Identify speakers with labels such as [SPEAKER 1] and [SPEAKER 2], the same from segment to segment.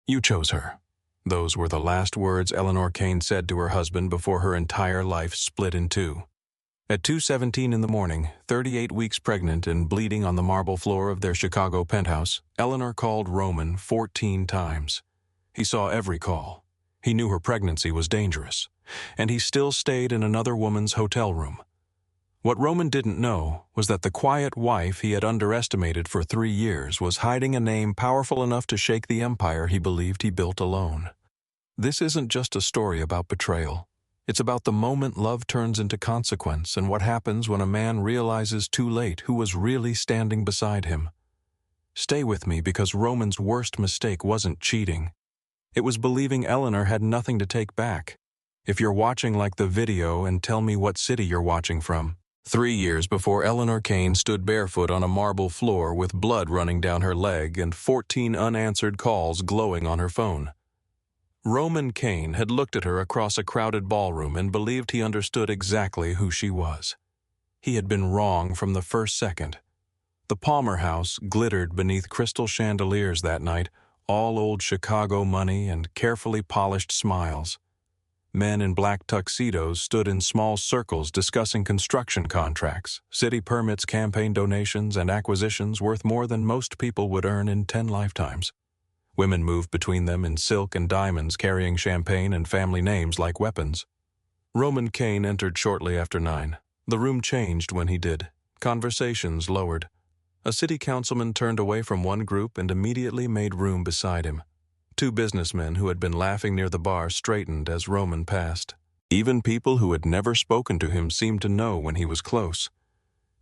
[SPEAKER 1] You chose her. Those were the last words Eleanor Kane said to her husband before her entire life split in two. At 2:17 in the morning, 38 weeks pregnant and bleeding on the marble floor of their Chicago penthouse, Eleanor called Roman 14 times. He saw every call. He knew her pregnancy was dangerous, and he still stayed in another woman's hotel room. What Roman didn't know was that the quiet wife he had underestimated for 3 years was hiding a name powerful enough to shake the empire he believed he built alone. This isn't just a story about betrayal. It's about the moment love turns into consequence and what happens when a man realizes too late who was really standing beside him. Stay with me, because Roman's worst mistake wasn't cheating. It was believing Eleanor had nothing to take back. If you're watching, like the video and tell me what city you're watching from. 3 years before Eleanor Kane stood barefoot on a marble floor with blood running down her leg and 14 unanswered calls glowing on her phone. Roman Kane had looked at her across a crowded ballroom and believed he understood exactly who she was. He had been wrong from the first second. The Palmer House glittered beneath crystal chandeliers that night, all old Chicago money and carefully polished smiles. Men in black tuxedos stood in small circles discussing construction contracts, city permits, campaign donations, and acquisitions worth more than most people would earn in 10 lifetimes. Women moved between them in silk and diamonds, carrying champagne and family names like weapons. Roman Kane entered shortly after 9. The room changed when he did. Conversations lowered. A city councilman turned away from one group and immediately made room beside him. 2 businessmen who had been laughing near the bar straightened as Roman passed. Even people who had never spoken to him seemed to know when he was close.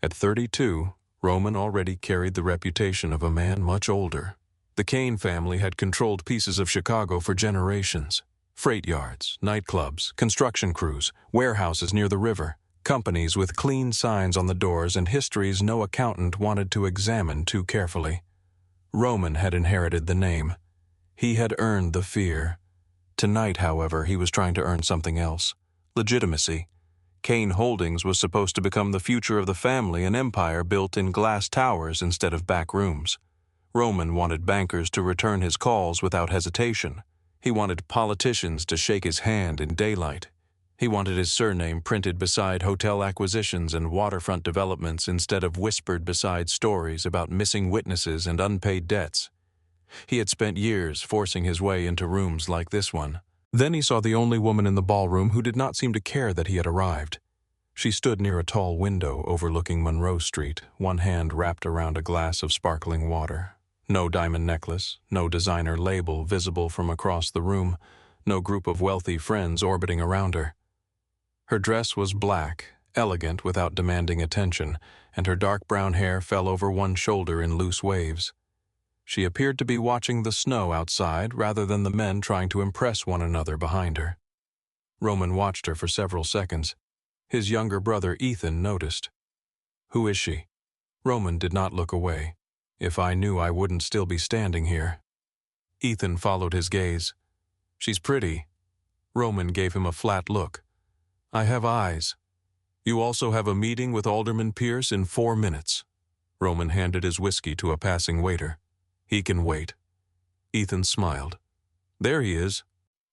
[SPEAKER 1] At 32, Roman already carried the reputation of a man much older. The Kane family had controlled pieces of Chicago for generations. Freight yards, nightclubs, construction crews, warehouses near the river, companies with clean signs on the doors and histories no accountant wanted to examine too carefully. Roman had inherited the name. He had earned the fear. Tonight, however, he was trying to earn something else: legitimacy. Kane Holdings was supposed to become the future of the family, an empire built in glass towers instead of back rooms. Roman wanted bankers to return his calls without hesitation. He wanted politicians to shake his hand in daylight. He wanted his surname printed beside hotel acquisitions and waterfront developments instead of whispered beside stories about missing witnesses and unpaid debts. He had spent years forcing his way into rooms like this one. Then he saw the only woman in the ballroom who did not seem to care that he had arrived. She stood near a tall window overlooking Monroe Street, one hand wrapped around a glass of sparkling water. No diamond necklace, no designer label visible from across the room, no group of wealthy friends orbiting around her. Her dress was black, elegant without demanding attention, and her dark brown hair fell over one shoulder in loose waves. She appeared to be watching the snow outside rather than the men trying to impress one another behind her. Roman watched her for several seconds. His younger brother Ethan noticed. "Who is she?" Roman did not look away. "If I knew, I wouldn't still be standing here." Ethan followed his gaze. "She's pretty." Roman gave him a flat look. "I have eyes." "You also have a meeting with Alderman Pierce in 4 minutes." Roman handed his whiskey to a passing waiter. "He can wait." Ethan smiled. "There he is."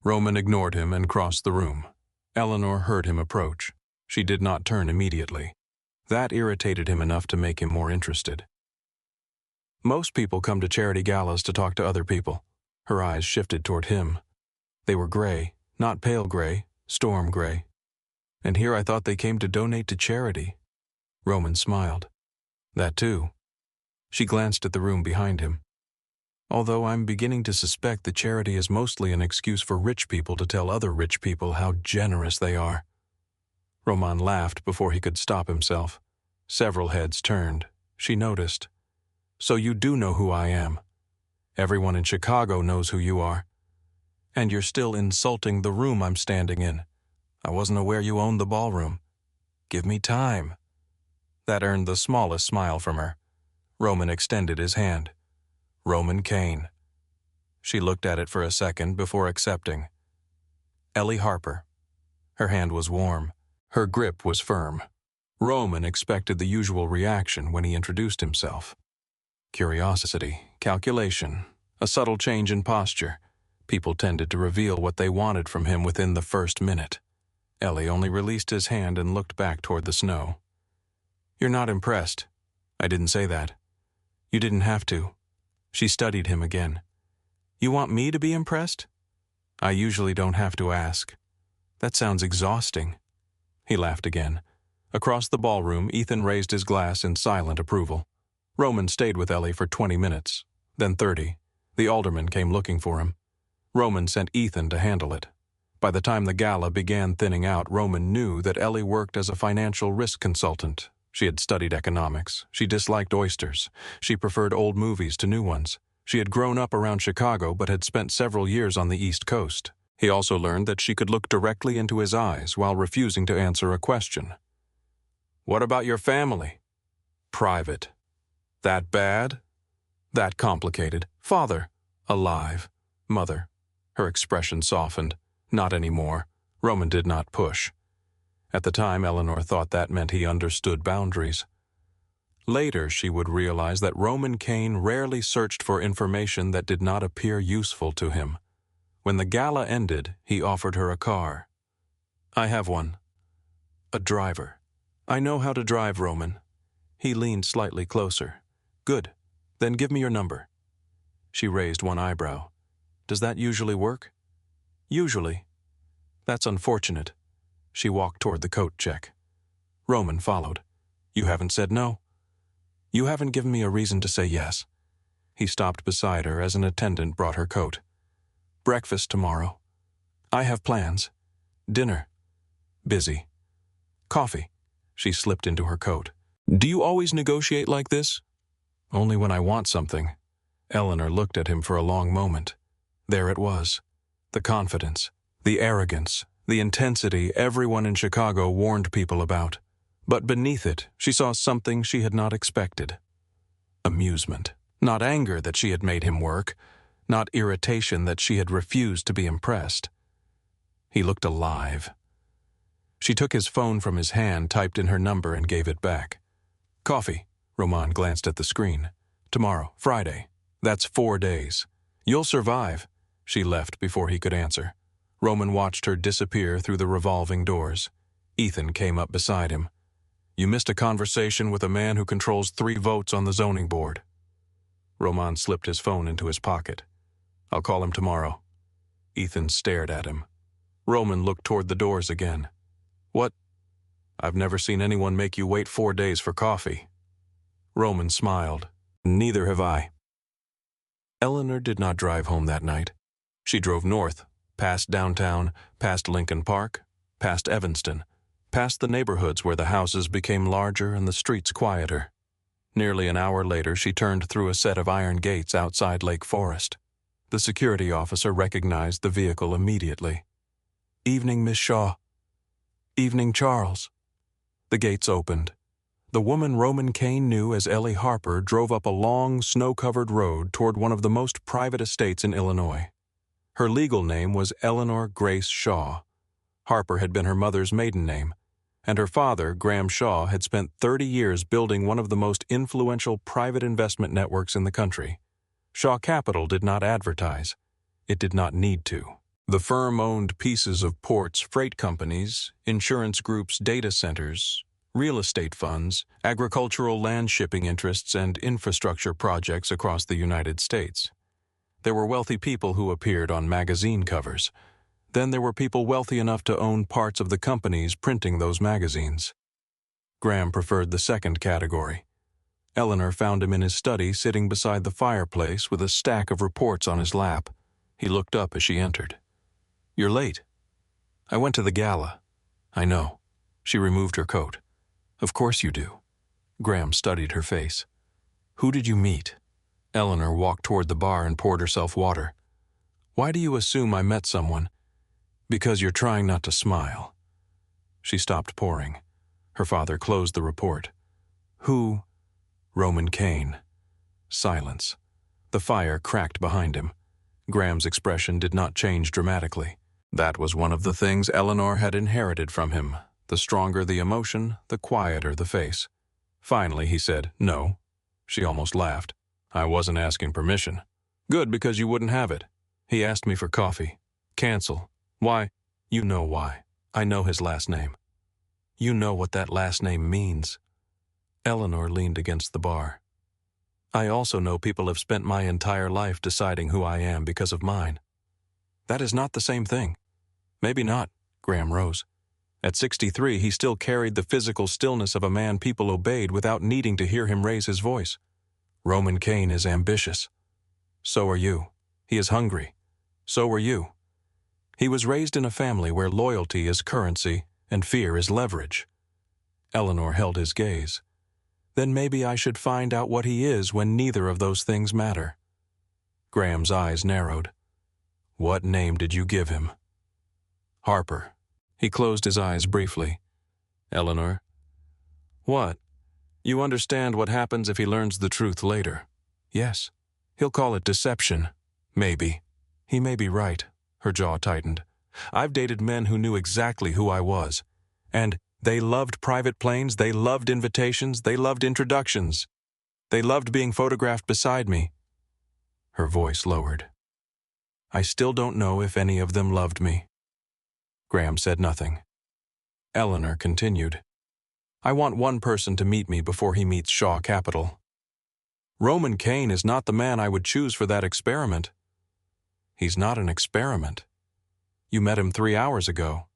[SPEAKER 1] Roman ignored him and crossed the room. Eleanor heard him approach. She did not turn immediately. That irritated him enough to make him more interested. Most people come to charity galas to talk to other people. Her eyes shifted toward him. They were gray, not pale gray, storm gray. And here I thought they came to donate to charity. Roman smiled. "That too." She glanced at the room behind him. "Although I'm beginning to suspect that charity is mostly an excuse for rich people to tell other rich people how generous they are." Roman laughed before he could stop himself. Several heads turned. She noticed. "So you do know who I am. Everyone in Chicago knows who you are. And you're still insulting the room I'm standing in. I wasn't aware you owned the ballroom. Give me time." That earned the smallest smile from her. Roman extended his hand. "Roman Kane." She looked at it for a second before accepting. "Ellie Harper." Her hand was warm. Her grip was firm. Roman expected the usual reaction when he introduced himself. Curiosity, calculation, a subtle change in posture. People tended to reveal what they wanted from him within the first minute. Ellie only released his hand and looked back toward the snow. "You're not impressed." "I didn't say that." "You didn't have to." She studied him again. "You want me to be impressed?" "I usually don't have to ask." "That sounds exhausting." He laughed again. Across the ballroom, Ethan raised his glass in silent approval. Roman stayed with Ellie for 20 minutes, then 30. The alderman came looking for him. Roman sent Ethan to handle it. By the time the gala began thinning out, Roman knew that Ellie worked as a financial risk consultant. She had studied economics. She disliked oysters. She preferred old movies to new ones. She had grown up around Chicago but had spent several years on the East Coast. He also learned that she could look directly into his eyes while refusing to answer a question. "What about your family?" "Private." "That bad?" "That complicated." "Father?" "Alive." "Mother?" Her expression softened. "Not anymore." Roman did not push. At the time, Eleanor thought that meant he understood boundaries. Later, she would realize that Roman Kane rarely searched for information that did not appear useful to him. When the gala ended, he offered her a car. "I have one." "A driver." "I know how to drive, Roman." He leaned slightly closer. "Good. Then give me your number." She raised one eyebrow. "Does that usually work?" "Usually." "That's unfortunate." She walked toward the coat check. Roman followed. "You haven't said no." "You haven't given me a reason to say yes." He stopped beside her as an attendant brought her coat. "Breakfast tomorrow." "I have plans." "Dinner." "Busy." "Coffee." She slipped into her coat. "Do you always negotiate like this?" "Only when I want something." Eleanor looked at him for a long moment. There it was. The confidence, the arrogance, the intensity everyone in Chicago warned people about. But beneath it, she saw something she had not expected. Amusement. Not anger that she had made him work. Not irritation that she had refused to be impressed. He looked alive. She took his phone from his hand, typed in her number, and gave it back. "Coffee." Roman glanced at the screen. "Tomorrow, Friday. That's 4 days. You'll survive." She left before he could answer. Roman watched her disappear through the revolving doors. Ethan came up beside him. "You missed a conversation with a man who controls 3 votes on the zoning board." Roman slipped his phone into his pocket. "I'll call him tomorrow." Ethan stared at him. Roman looked toward the doors again. "What? I've never seen anyone make you wait 4 days for coffee." Roman smiled. "Neither have I." Eleanor did not drive home that night. She drove north, past downtown, past Lincoln Park, past Evanston, past the neighborhoods where the houses became larger and the streets quieter. Nearly an hour later, she turned through a set of iron gates outside Lake Forest. The security officer recognized the vehicle immediately. "Evening, Miss Shaw." "Evening, Charles." The gates opened. The woman Roman Kane knew as Ellie Harper drove up a long, snow-covered road toward one of the most private estates in Illinois. Her legal name was Eleanor Grace Shaw. Harper had been her mother's maiden name, and her father, Graham Shaw, had spent 30 years building one of the most influential private investment networks in the country. Shaw Capital did not advertise. It did not need to. The firm owned pieces of ports, freight companies, insurance groups, data centers, real estate funds, agricultural land shipping interests, and infrastructure projects across the United States. There were wealthy people who appeared on magazine covers. Then there were people wealthy enough to own parts of the companies printing those magazines. Graham preferred the second category. Eleanor found him in his study sitting beside the fireplace with a stack of reports on his lap. He looked up as she entered. "You're late." "I went to the gala." "I know." She removed her coat. "Of course you do." Graham studied her face. "Who did you meet?" Eleanor walked toward the bar and poured herself water. "Why do you assume I met someone?" "Because you're trying not to smile." She stopped pouring. Her father closed the report. "Who?" "Roman Kane." Silence. The fire cracked behind him. Graham's expression did not change dramatically. That was one of the things Eleanor had inherited from him. The stronger the emotion, the quieter the face. Finally, he said, "No." She almost laughed. "I wasn't asking permission." "Good, because you wouldn't have it." He asked me for coffee. Cancel. Why? You know why. I know his last name. You know what that last name means. Eleanor leaned against the bar. I also know people have spent my entire life deciding who I am because of mine. That is not the same thing. Maybe not, Graham rose. At 63, he still carried the physical stillness of a man people obeyed without needing to hear him raise his voice. Roman Kane is ambitious. So are you. He is hungry. So are you. He was raised in a family where loyalty is currency and fear is leverage. Eleanor held his gaze. Then maybe I should find out what he is when neither of those things matter. Graham's eyes narrowed. What name did you give him? Harper. He closed his eyes briefly. Eleanor. What? You understand what happens if he learns the truth later? Yes. He'll call it deception. Maybe. He may be right. Her jaw tightened. I've dated men who knew exactly who I was. And they loved private planes, they loved invitations, they loved introductions. They loved being photographed beside me. Her voice lowered. I still don't know if any of them loved me. Graham said nothing. Eleanor continued. I want one person to meet me before he meets Shaw Capital. Roman Kane is not the man I would choose for that experiment. He's not an experiment. You met him 3 hours ago,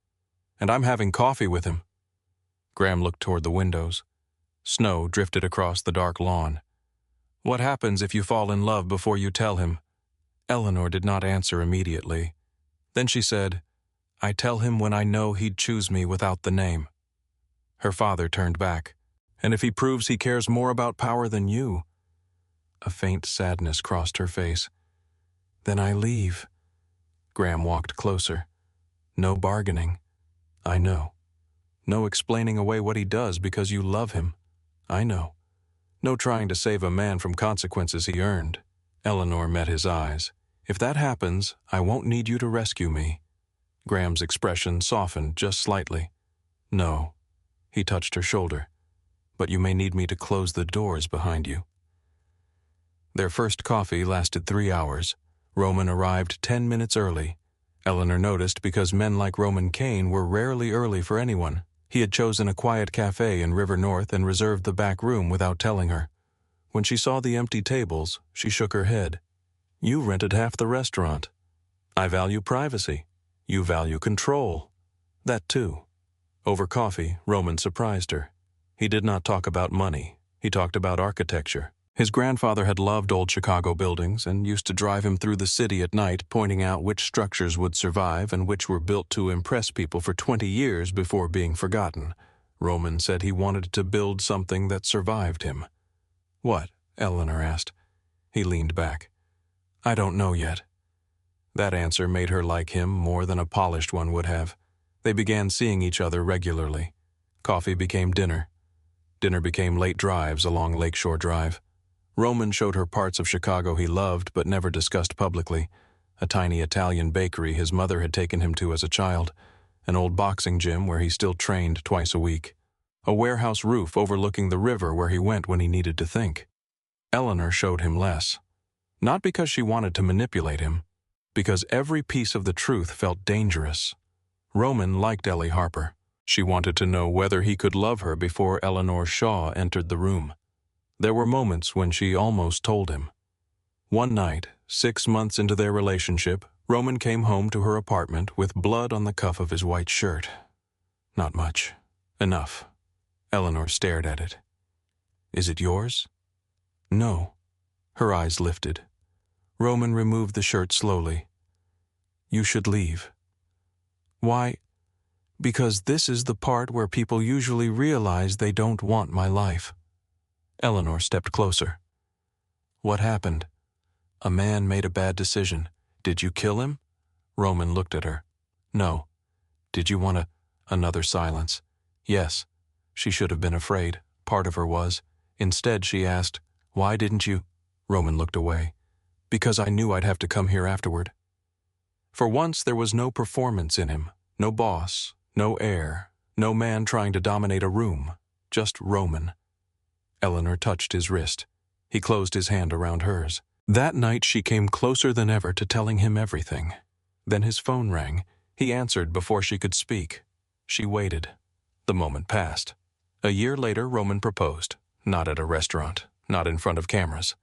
[SPEAKER 1] and I'm having coffee with him. Graham looked toward the windows. Snow drifted across the dark lawn. What happens if you fall in love before you tell him? Eleanor did not answer immediately. Then she said, I tell him when I know he'd choose me without the name. Her father turned back. And if he proves he cares more about power than you? A faint sadness crossed her face. Then I leave. Graham walked closer. No bargaining. I know. No explaining away what he does because you love him. I know. No trying to save a man from consequences he earned. Eleanor met his eyes. If that happens, I won't need you to rescue me. Graham's expression softened just slightly. No. He touched her shoulder. But you may need me to close the doors behind you. Their first coffee lasted 3 hours. Roman arrived 10 minutes early. Eleanor noticed because men like Roman Kane were rarely early for anyone. He had chosen a quiet cafe in River North and reserved the back room without telling her. When she saw the empty tables, she shook her head. You rented half the restaurant. I value privacy. You value control. That too. Over coffee, Roman surprised her. He did not talk about money. He talked about architecture. His grandfather had loved old Chicago buildings and used to drive him through the city at night, pointing out which structures would survive and which were built to impress people for 20 years before being forgotten. Roman said he wanted to build something that survived him. What? Eleanor asked. He leaned back. I don't know yet. That answer made her like him more than a polished one would have. They began seeing each other regularly. Coffee became dinner. Dinner became late drives along Lakeshore Drive. Roman showed her parts of Chicago he loved but never discussed publicly. A tiny Italian bakery his mother had taken him to as a child. An old boxing gym where he still trained twice a week. A warehouse roof overlooking the river where he went when he needed to think. Eleanor showed him less. Not because she wanted to manipulate him. Because every piece of the truth felt dangerous. Roman liked Ellie Harper. She wanted to know whether he could love her before Eleanor Shaw entered the room. There were moments when she almost told him. One night, 6 months into their relationship, Roman came home to her apartment with blood on the cuff of his white shirt. Not much. Enough. Eleanor stared at it. Is it yours? No. Her eyes lifted. Roman removed the shirt slowly. You should leave. Why? Because this is the part where people usually realize they don't want my life. Eleanor stepped closer. What happened? A man made a bad decision. Did you kill him? Roman looked at her. No. Did you want another silence? Yes. She should have been afraid. Part of her was. Instead, she asked, why didn't you? Roman looked away. Because I knew I'd have to come here afterward. For once, there was no performance in him. No boss. No heir. No man trying to dominate a room. Just Roman. Eleanor touched his wrist. He closed his hand around hers. That night she came closer than ever to telling him everything. Then his phone rang. He answered before she could speak. She waited. The moment passed. A year later, Roman proposed. Not at a restaurant, not in front of cameras.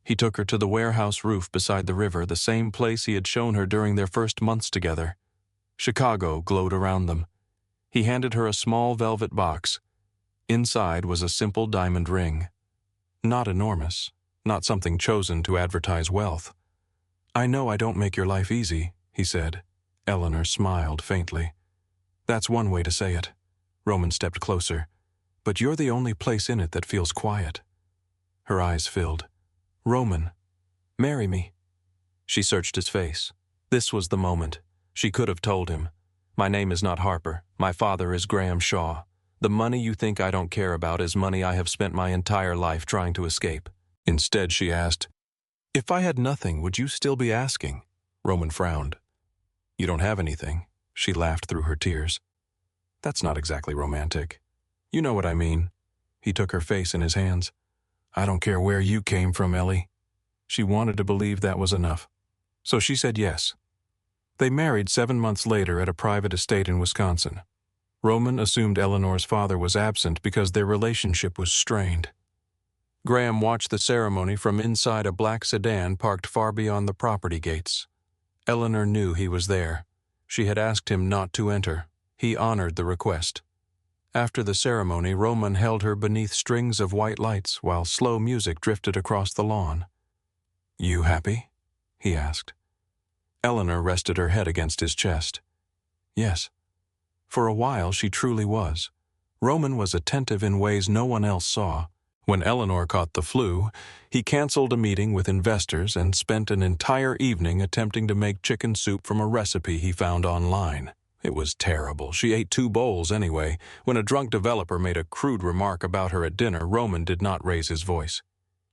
[SPEAKER 1] He took her to the warehouse roof beside the river, the same place he had shown her during their first months together. Chicago glowed around them. He handed her a small velvet box. Inside was a simple diamond ring. Not enormous, not something chosen to advertise wealth. "I know I don't make your life easy," he said. Eleanor smiled faintly. "That's one way to say it." Roman stepped closer. "But you're the only place in it that feels quiet." Her eyes filled. "Roman, marry me." She searched his face. This was the moment. She could have told him, "My name is not Harper. My father is Graham Shaw. The money you think I don't care about is money I have spent my entire life trying to escape." Instead, she asked, "If I had nothing, would you still be asking?" Roman frowned. "You don't have anything." She laughed through her tears. "That's not exactly romantic. You know what I mean." He took her face in his hands. "I don't care where you came from, Ellie." She wanted to believe that was enough. So she said yes. They married 7 months later at a private estate in Wisconsin. Roman assumed Eleanor's father was absent because their relationship was strained. Graham watched the ceremony from inside a black sedan parked far beyond the property gates. Eleanor knew he was there. She had asked him not to enter. He honored the request. After the ceremony, Roman held her beneath strings of white lights while slow music drifted across the lawn. "You happy?" he asked. Eleanor rested her head against his chest. Yes. For a while she truly was. Roman was attentive in ways no one else saw. When Eleanor caught the flu, he canceled a meeting with investors and spent an entire evening attempting to make chicken soup from a recipe he found online. It was terrible. She ate 2 bowls anyway. When a drunk developer made a crude remark about her at dinner, Roman did not raise his voice.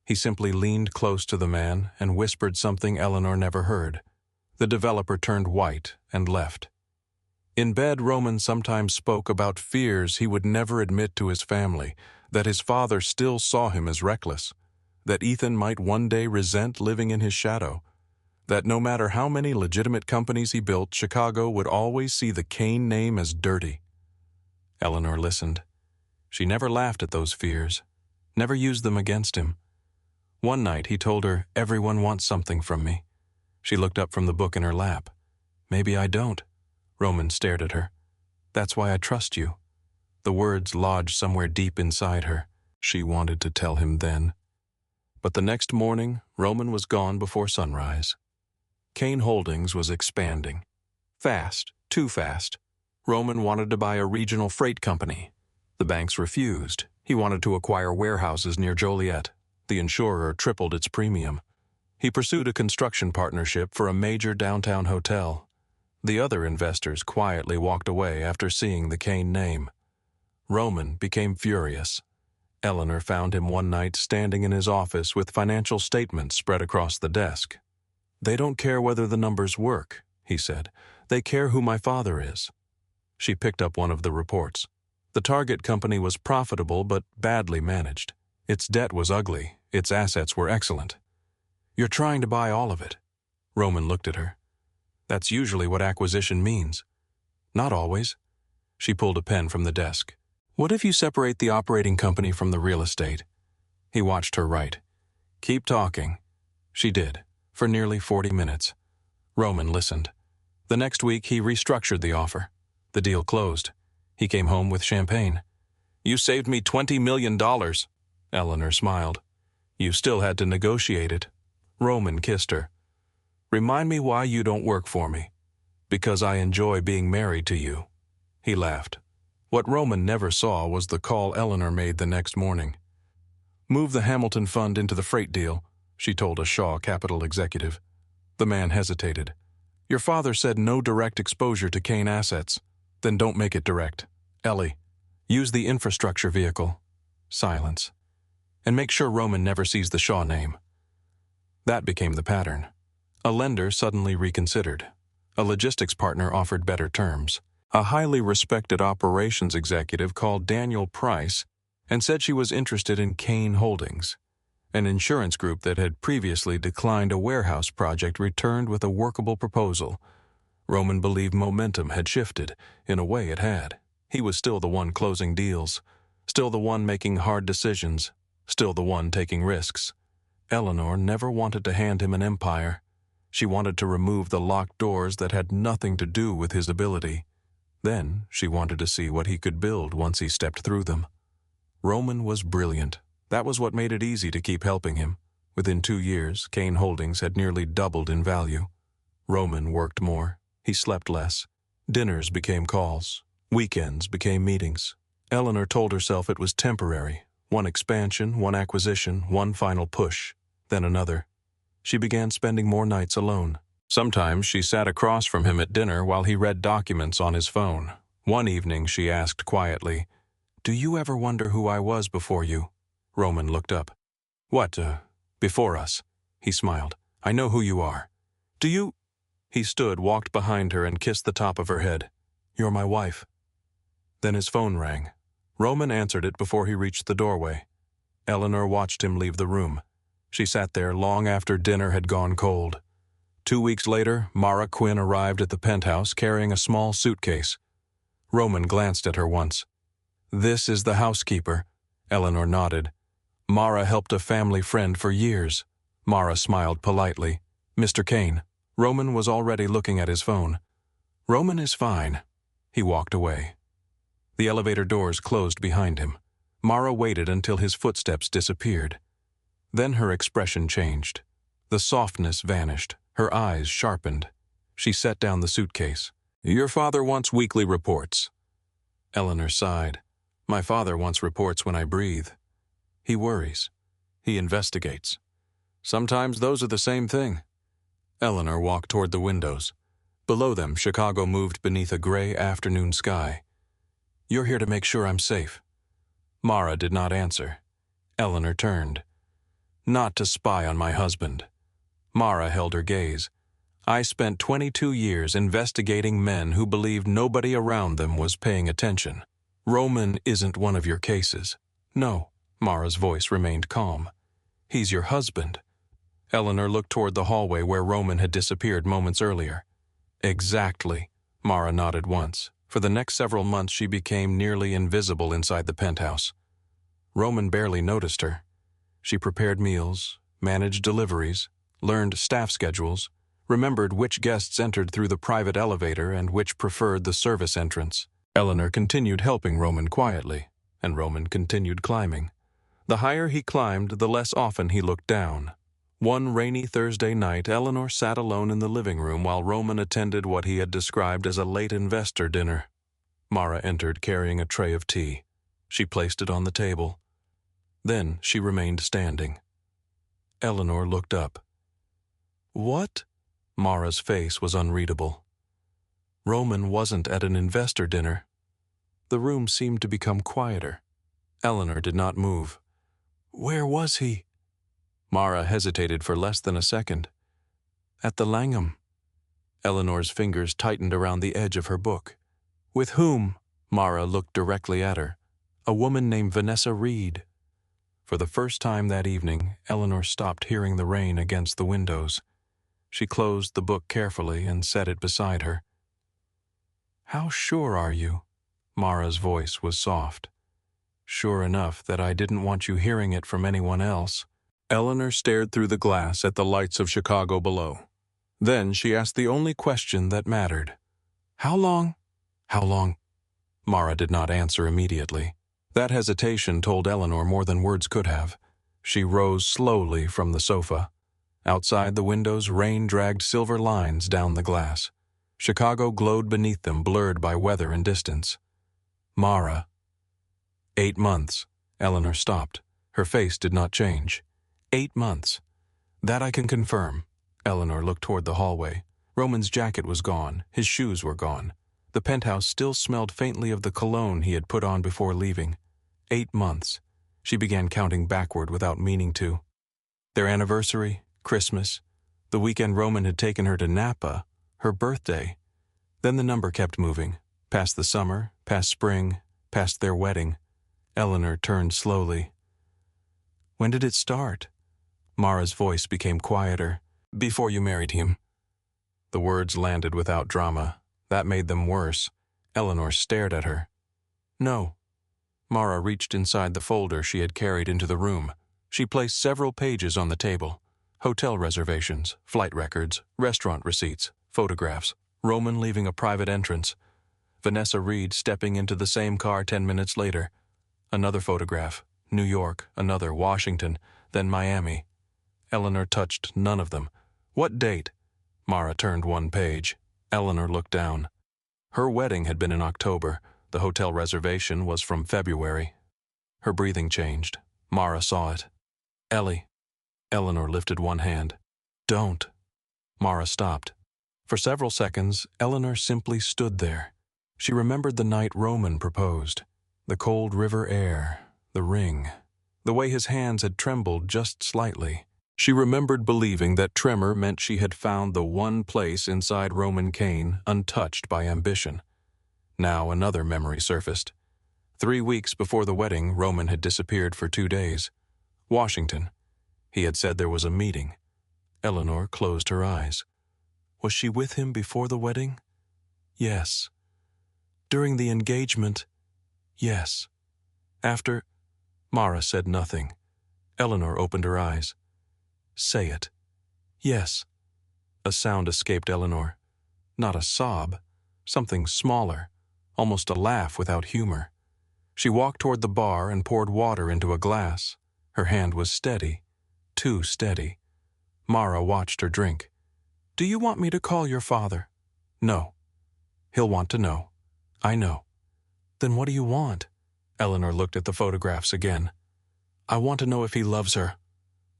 [SPEAKER 1] He simply leaned close to the man and whispered something Eleanor never heard. The developer turned white and left. In bed, Roman sometimes spoke about fears he would never admit to his family, that his father still saw him as reckless, that Ethan might one day resent living in his shadow, that no matter how many legitimate companies he built, Chicago would always see the Kane name as dirty. Eleanor listened. She never laughed at those fears, never used them against him. One night he told her, "Everyone wants something from me." She looked up from the book in her lap. "Maybe I don't." Roman stared at her. "That's why I trust you." The words lodged somewhere deep inside her. She wanted to tell him then. But the next morning, Roman was gone before sunrise. Kane Holdings was expanding. Fast, too fast. Roman wanted to buy a regional freight company. The banks refused. He wanted to acquire warehouses near Joliet. The insurer tripled its premium. He pursued a construction partnership for a major downtown hotel. The other investors quietly walked away after seeing the Kane name. Roman became furious. Eleanor found him one night standing in his office with financial statements spread across the desk. "They don't care whether the numbers work," he said. "They care who my father is." She picked up one of the reports. The target company was profitable but badly managed. Its debt was ugly. Its assets were excellent. "You're trying to buy all of it." Roman looked at her. "That's usually what acquisition means." "Not always." She pulled a pen from the desk. "What if you separate the operating company from the real estate?" He watched her write. "Keep talking." She did, for nearly 40 minutes. Roman listened. The next week he restructured the offer. The deal closed. He came home with champagne. "You saved me $20 million. Eleanor smiled. "You still had to negotiate it." Roman kissed her. "Remind me why you don't work for me." "Because I enjoy being married to you." He laughed. What Roman never saw was the call Eleanor made the next morning. "Move the Hamilton Fund into the freight deal," she told a Shaw Capital executive. The man hesitated. "Your father said no direct exposure to Kane assets." "Then don't make it direct. Ellie, use the infrastructure vehicle." Silence. "And make sure Roman never sees the Shaw name." That became the pattern. A lender suddenly reconsidered. A logistics partner offered better terms. A highly respected operations executive called Daniel Price and said she was interested in Kane Holdings. An insurance group that had previously declined a warehouse project returned with a workable proposal. Roman believed momentum had shifted. In a way it had. He was still the one closing deals, still the one making hard decisions, still the one taking risks. Eleanor never wanted to hand him an empire. She wanted to remove the locked doors that had nothing to do with his ability. Then she wanted to see what he could build once he stepped through them. Roman was brilliant. That was what made it easy to keep helping him. Within 2 years, Kane Holdings had nearly doubled in value. Roman worked more. He slept less. Dinners became calls. Weekends became meetings. Eleanor told herself it was temporary. One expansion, one acquisition, one final push, then another. She began spending more nights alone. Sometimes she sat across from him at dinner while he read documents on his phone. One evening she asked quietly, "Do you ever wonder who I was before you?" Roman looked up. "What, before us?" He smiled. "I know who you are." "Do you—" He stood, walked behind her, and kissed the top of her head. "You're my wife." Then his phone rang. Roman answered it before he reached the doorway. Eleanor watched him leave the room. She sat there long after dinner had gone cold. 2 weeks later, Mara Quinn arrived at the penthouse carrying a small suitcase. Roman glanced at her once. "This is the housekeeper." Eleanor nodded. "Mara helped a family friend for years." Mara smiled politely. "Mr. Kane." Roman was already looking at his phone. "Roman is fine." He walked away. The elevator doors closed behind him. Mara waited until his footsteps disappeared. Then her expression changed. The softness vanished. Her eyes sharpened. She set down the suitcase. "Your father wants weekly reports." Eleanor sighed. "My father wants reports when I breathe. He worries. He investigates. Sometimes those are the same thing." Eleanor walked toward the windows. Below them, Chicago moved beneath a gray afternoon sky. "You're here to make sure I'm safe." Mara did not answer. Eleanor turned. "Not to spy on my husband." Mara held her gaze. "I spent 22 years investigating men who believed nobody around them was paying attention. Roman isn't one of your cases." "No." Mara's voice remained calm. "He's your husband." Eleanor looked toward the hallway where Roman had disappeared moments earlier. "Exactly." Mara nodded once. For the next several months she became nearly invisible inside the penthouse. Roman barely noticed her. She prepared meals, managed deliveries, learned staff schedules, remembered which guests entered through the private elevator and which preferred the service entrance. Eleanor continued helping Roman quietly, and Roman continued climbing. The higher he climbed, the less often he looked down. One rainy Thursday night, Eleanor sat alone in the living room while Roman attended what he had described as a late investor dinner. Mara entered carrying a tray of tea. She placed it on the table. Then she remained standing. Eleanor looked up. "What?" Mara's face was unreadable. Roman wasn't at an investor dinner. The room seemed to become quieter. Eleanor did not move. "Where was he?" Mara hesitated for less than a second. "At the Langham." Eleanor's fingers tightened around the edge of her book. "With whom?" Mara looked directly at her. "A woman named Vanessa Reed." For the first time that evening, Eleanor stopped hearing the rain against the windows. She closed the book carefully and set it beside her. "How sure are you?" Mara's voice was soft. "Sure enough that I didn't want you hearing it from anyone else." Eleanor stared through the glass at the lights of Chicago below. Then she asked the only question that mattered. "How long?" "How long?" Mara did not answer immediately. That hesitation told Eleanor more than words could have. She rose slowly from the sofa. Outside the windows, rain dragged silver lines down the glass. Chicago glowed beneath them, blurred by weather and distance. "Mara." 8 months. Eleanor stopped. Her face did not change. 8 months. "That I can confirm." Eleanor looked toward the hallway. Roman's jacket was gone. His shoes were gone. The penthouse still smelled faintly of the cologne he had put on before leaving. 8 months. She began counting backward without meaning to. Their anniversary, Christmas, the weekend Roman had taken her to Napa, her birthday. Then the number kept moving, past the summer, past spring, past their wedding. Eleanor turned slowly. "When did it start?" Mara's voice became quieter. Before you married him. The words landed without drama. That made them worse. Eleanor stared at her. No. Mara reached inside the folder she had carried into the room. She placed several pages on the table. Hotel reservations, flight records, restaurant receipts, photographs, Roman leaving a private entrance, Vanessa Reed stepping into the same car 10 minutes later. Another photograph, New York, another, Washington, then Miami. Eleanor touched none of them. What date? Mara turned one page. Eleanor looked down. Her wedding had been in October. The hotel reservation was from February. Her breathing changed. Mara saw it. Ellie. Eleanor lifted one hand. Don't. Mara stopped. For several seconds, Eleanor simply stood there. She remembered the night Roman proposed. The cold river air, the ring, the way his hands had trembled just slightly. She remembered believing that tremor meant she had found the one place inside Roman Kane untouched by ambition. Now another memory surfaced. 3 weeks before the wedding, Roman had disappeared for 2 days. Washington. He had said there was a meeting. Eleanor closed her eyes. Was she with him before the wedding? Yes. During the engagement? Yes. After? Mara said nothing. Eleanor opened her eyes. Say it. Yes. A sound escaped Eleanor. Not a sob. Something smaller. Almost a laugh without humor. She walked toward the bar and poured water into a glass. Her hand was steady. Too steady. Mara watched her drink. Do you want me to call your father? No. He'll want to know. I know. Then what do you want? Eleanor looked at the photographs again. I want to know if he loves her.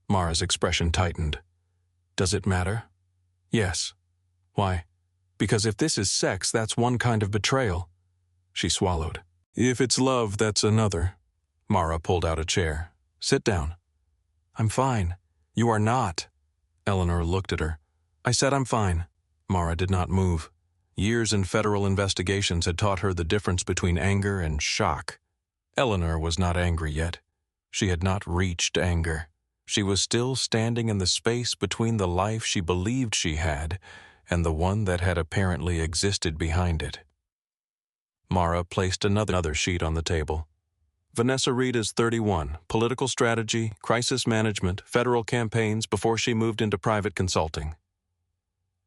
[SPEAKER 1] Mara's expression tightened. Does it matter? Yes. Why? Because if this is sex, that's one kind of betrayal. She swallowed. If it's love, that's another. Mara pulled out a chair. Sit down. I'm fine. You are not. Eleanor looked at her. I said I'm fine. Mara did not move. Years in federal investigations had taught her the difference between anger and shock. Eleanor was not angry yet. She had not reached anger. She was still standing in the space between the life she believed she had and the one that had apparently existed behind it. Mara placed another sheet on the table. Vanessa Reed is 31, political strategy, crisis management, federal campaigns before she moved into private consulting.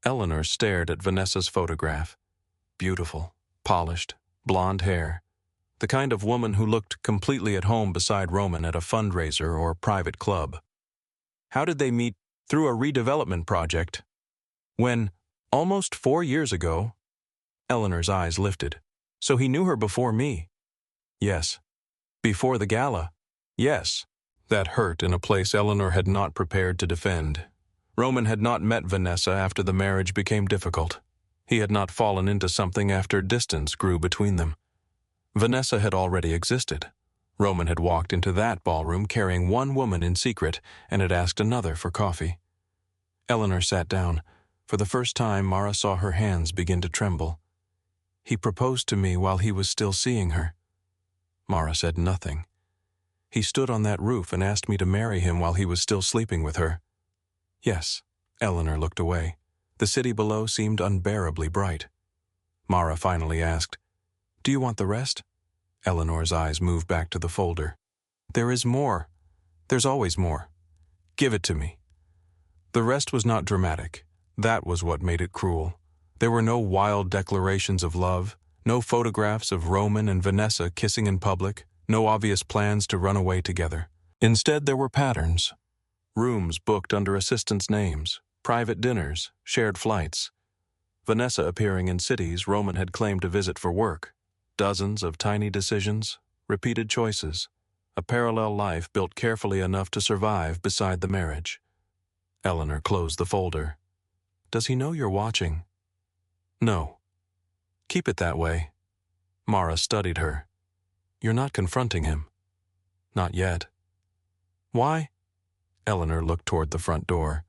[SPEAKER 1] Eleanor stared at Vanessa's photograph. Beautiful, polished, blonde hair. The kind of woman who looked completely at home beside Roman at a fundraiser or private club. How did they meet? Through a redevelopment project. When, almost 4 years ago, Eleanor's eyes lifted. So he knew her before me? Yes. Before the gala? Yes. That hurt in a place Eleanor had not prepared to defend. Roman had not met Vanessa after the marriage became difficult. He had not fallen into something after distance grew between them. Vanessa had already existed. Roman had walked into that ballroom carrying one woman in secret and had asked another for coffee. Eleanor sat down. For the first time, Mara saw her hands begin to tremble. He proposed to me while he was still seeing her. Mara said nothing. He stood on that roof and asked me to marry him while he was still sleeping with her. Yes. Eleanor looked away. The city below seemed unbearably bright. Mara finally asked, Do you want the rest? Eleanor's eyes moved back to the folder. There is more. There's always more. Give it to me. The rest was not dramatic. That was what made it cruel. There were no wild declarations of love, no photographs of Roman and Vanessa kissing in public, no obvious plans to run away together. Instead, there were patterns. Rooms booked under assistants' names, private dinners, shared flights. Vanessa appearing in cities Roman had claimed to visit for work. Dozens of tiny decisions, repeated choices. A parallel life built carefully enough to survive beside the marriage. Eleanor closed the folder. Does he know you're watching? No. Keep it that way. Mara studied her. You're not confronting him. Not yet. Why? Eleanor looked toward the front door.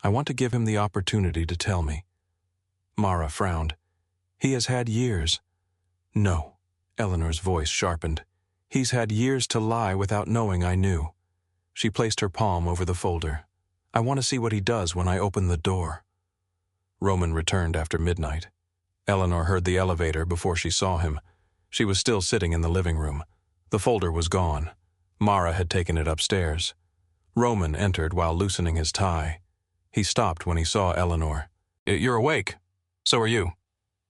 [SPEAKER 1] I want to give him the opportunity to tell me. Mara frowned. He has had years. No. Eleanor's voice sharpened. He's had years to lie without knowing I knew. She placed her palm over the folder. "I want to see what he does when I open the door." Roman returned after midnight. Eleanor heard the elevator before she saw him. She was still sitting in the living room. The folder was gone. Mara had taken it upstairs. Roman entered while loosening his tie. He stopped when he saw Eleanor. "You're awake. So are you."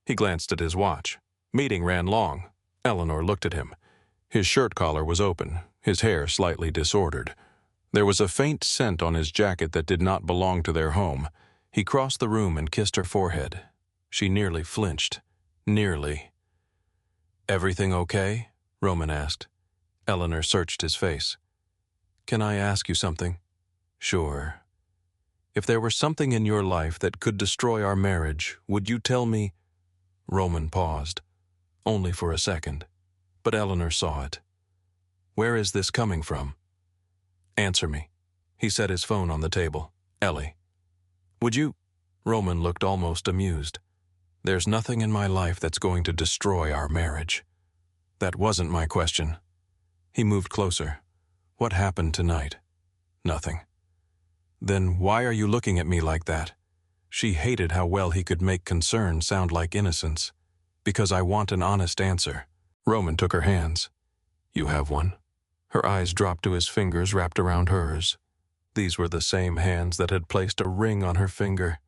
[SPEAKER 1] He glanced at his watch. Meeting ran long. Eleanor looked at him. His shirt collar was open, his hair slightly disordered. There was a faint scent on his jacket that did not belong to their home. He crossed the room and kissed her forehead. She nearly flinched. Nearly. "Everything okay?" Roman asked. Eleanor searched his face. "Can I ask you something?" "Sure." "If there were something in your life that could destroy our marriage, would you tell me?" Roman paused. Only for a second. But Eleanor saw it. "Where is this coming from?" "Answer me." He set his phone on the table. "Ellie." "Would you?" Roman looked almost amused. "There's nothing in my life that's going to destroy our marriage." "That wasn't my question." He moved closer. "What happened tonight?" "Nothing." "Then why are you looking at me like that?" She hated how well he could make concern sound like innocence. "Because I want an honest answer." Roman took her hands. "You have one?" Her eyes dropped to his fingers wrapped around hers. These were the same hands that had placed a ring on her finger,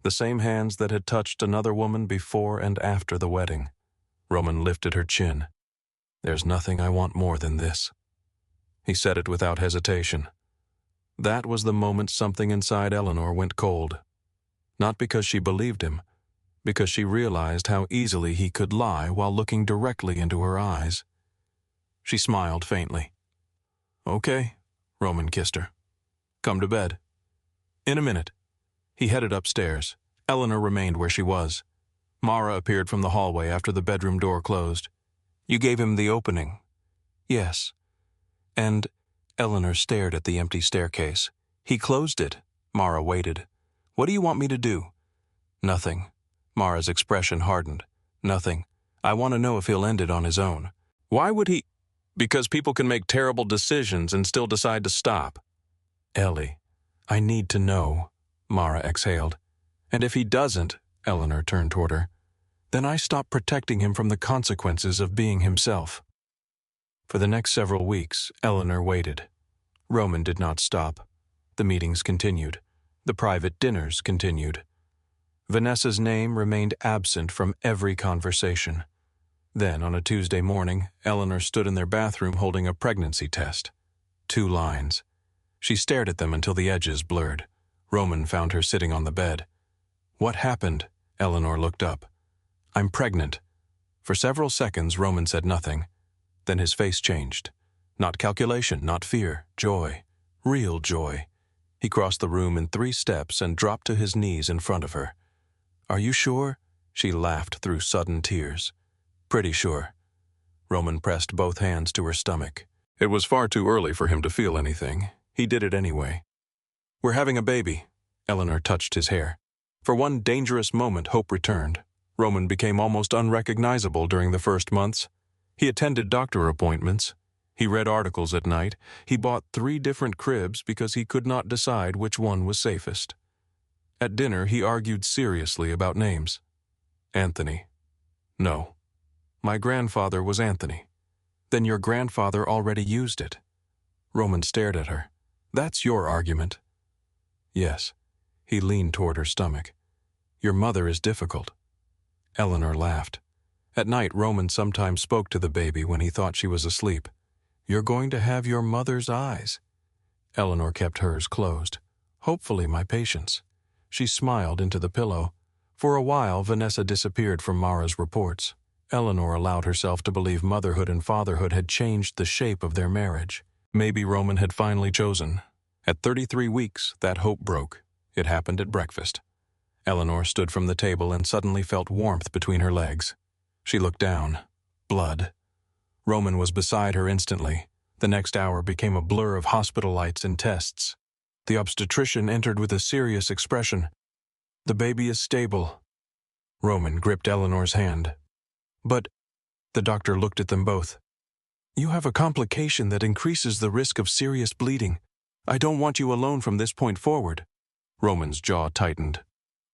[SPEAKER 1] the same hands that had touched another woman before and after the wedding. Roman lifted her chin. "There's nothing I want more than this." He said it without hesitation. That was the moment something inside Eleanor went cold. Not because she believed him, because she realized how easily he could lie while looking directly into her eyes. She smiled faintly. "Okay," Roman kissed her. "Come to bed." "In a minute." He headed upstairs. Eleanor remained where she was. Mara appeared from the hallway after the bedroom door closed. "You gave him the opening." "Yes." And Eleanor stared at the empty staircase. "He closed it." Mara waited. "What do you want me to do?" "Nothing." Mara's expression hardened. "Nothing. I want to know if he'll end it on his own." "Why would he?" "Because people can make terrible decisions and still decide to stop." "Ellie, I need to know," Mara exhaled. "And if he doesn't," Eleanor turned toward her, "then I stop protecting him from the consequences of being himself." For the next several weeks, Eleanor waited. Roman did not stop. The meetings continued. The private dinners continued. Vanessa's name remained absent from every conversation. Then, on a Tuesday morning, Eleanor stood in their bathroom holding a pregnancy test. 2 lines. She stared at them until the edges blurred. Roman found her sitting on the bed. "What happened?" Eleanor looked up. "I'm pregnant." For several seconds, Roman said nothing. Then his face changed. Not calculation, not fear, joy. Real joy. He crossed the room in 3 steps and dropped to his knees in front of her. "Are you sure?" She laughed through sudden tears. "Pretty sure." Roman pressed both hands to her stomach. It was far too early for him to feel anything. He did it anyway. "We're having a baby." Eleanor touched his hair. For one dangerous moment, hope returned. Roman became almost unrecognizable during the first months. He attended doctor appointments. He read articles at night. He bought 3 different cribs because he could not decide which one was safest. At dinner, he argued seriously about names. "Anthony." "No. My grandfather was Anthony." "Then your grandfather already used it." Roman stared at her. "That's your argument." "Yes." He leaned toward her stomach. "Your mother is difficult." Eleanor laughed. At night, Roman sometimes spoke to the baby when he thought she was asleep. "You're going to have your mother's eyes." Eleanor kept hers closed. "Hopefully, my patience." She smiled into the pillow. For a while, Vanessa disappeared from Mara's reports. Eleanor allowed herself to believe motherhood and fatherhood had changed the shape of their marriage. Maybe Roman had finally chosen. At 33 weeks, that hope broke. It happened at breakfast. Eleanor stood from the table and suddenly felt warmth between her legs. She looked down. Blood. Roman was beside her instantly. The next hour became a blur of hospital lights and tests. The obstetrician entered with a serious expression. "The baby is stable." Roman gripped Eleanor's hand. "But," the doctor looked at them both, "you have a complication that increases the risk of serious bleeding." I don't want you alone from this point forward. Roman's jaw tightened.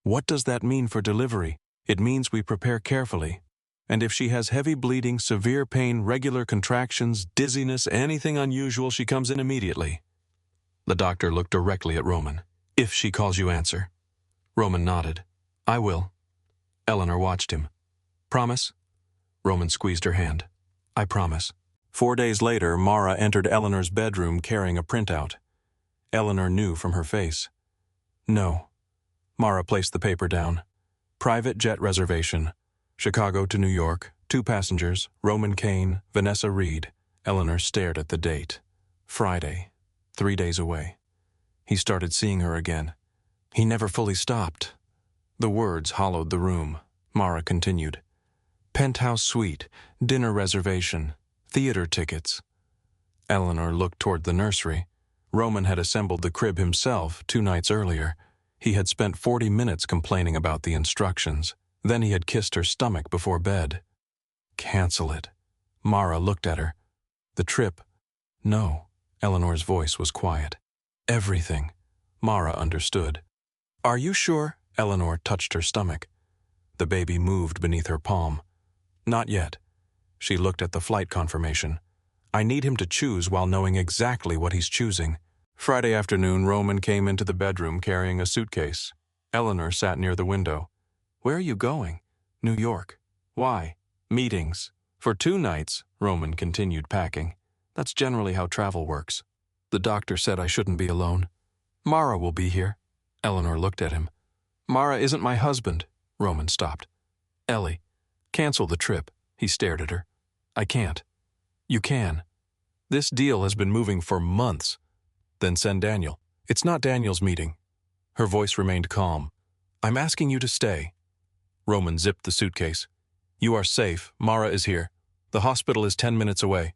[SPEAKER 1] What does that mean for delivery? It means we prepare carefully. And if she has heavy bleeding, severe pain, regular contractions, dizziness, anything unusual, she comes in immediately. The doctor looked directly at Roman. If she calls you, answer. Roman nodded. I will. Eleanor watched him. Promise? Roman squeezed her hand. I promise. 4 days later, Mara entered Eleanor's bedroom carrying a printout. Eleanor knew from her face. No. Mara placed the paper down. Private jet reservation. Chicago to New York. 2 passengers, Roman Kane, Vanessa Reed. Eleanor stared at the date. Friday. 3 days away. He started seeing her again. He never fully stopped. The words hollowed the room. Mara continued. Penthouse suite, dinner reservation, theater tickets. Eleanor looked toward the nursery. Roman had assembled the crib himself 2 nights earlier. He had spent 40 minutes complaining about the instructions. Then he had kissed her stomach before bed. Cancel it. Mara looked at her. The trip? No. Eleanor's voice was quiet. Everything. Mara understood. Are you sure? Eleanor touched her stomach. The baby moved beneath her palm. Not yet. She looked at the flight confirmation. I need him to choose while knowing exactly what he's choosing. Friday afternoon, Roman came into the bedroom carrying a suitcase. Eleanor sat near the window. Where are you going? New York. Why? Meetings. For 2 nights, Roman continued packing. That's generally how travel works. The doctor said I shouldn't be alone. Mara will be here. Eleanor looked at him. Mara isn't my husband. Roman stopped. Ellie, cancel the trip. He stared at her. I can't. You can. This deal has been moving for months. Then send Daniel. It's not Daniel's meeting. Her voice remained calm. I'm asking you to stay. Roman zipped the suitcase. You are safe. Mara is here. The hospital is 10 minutes away.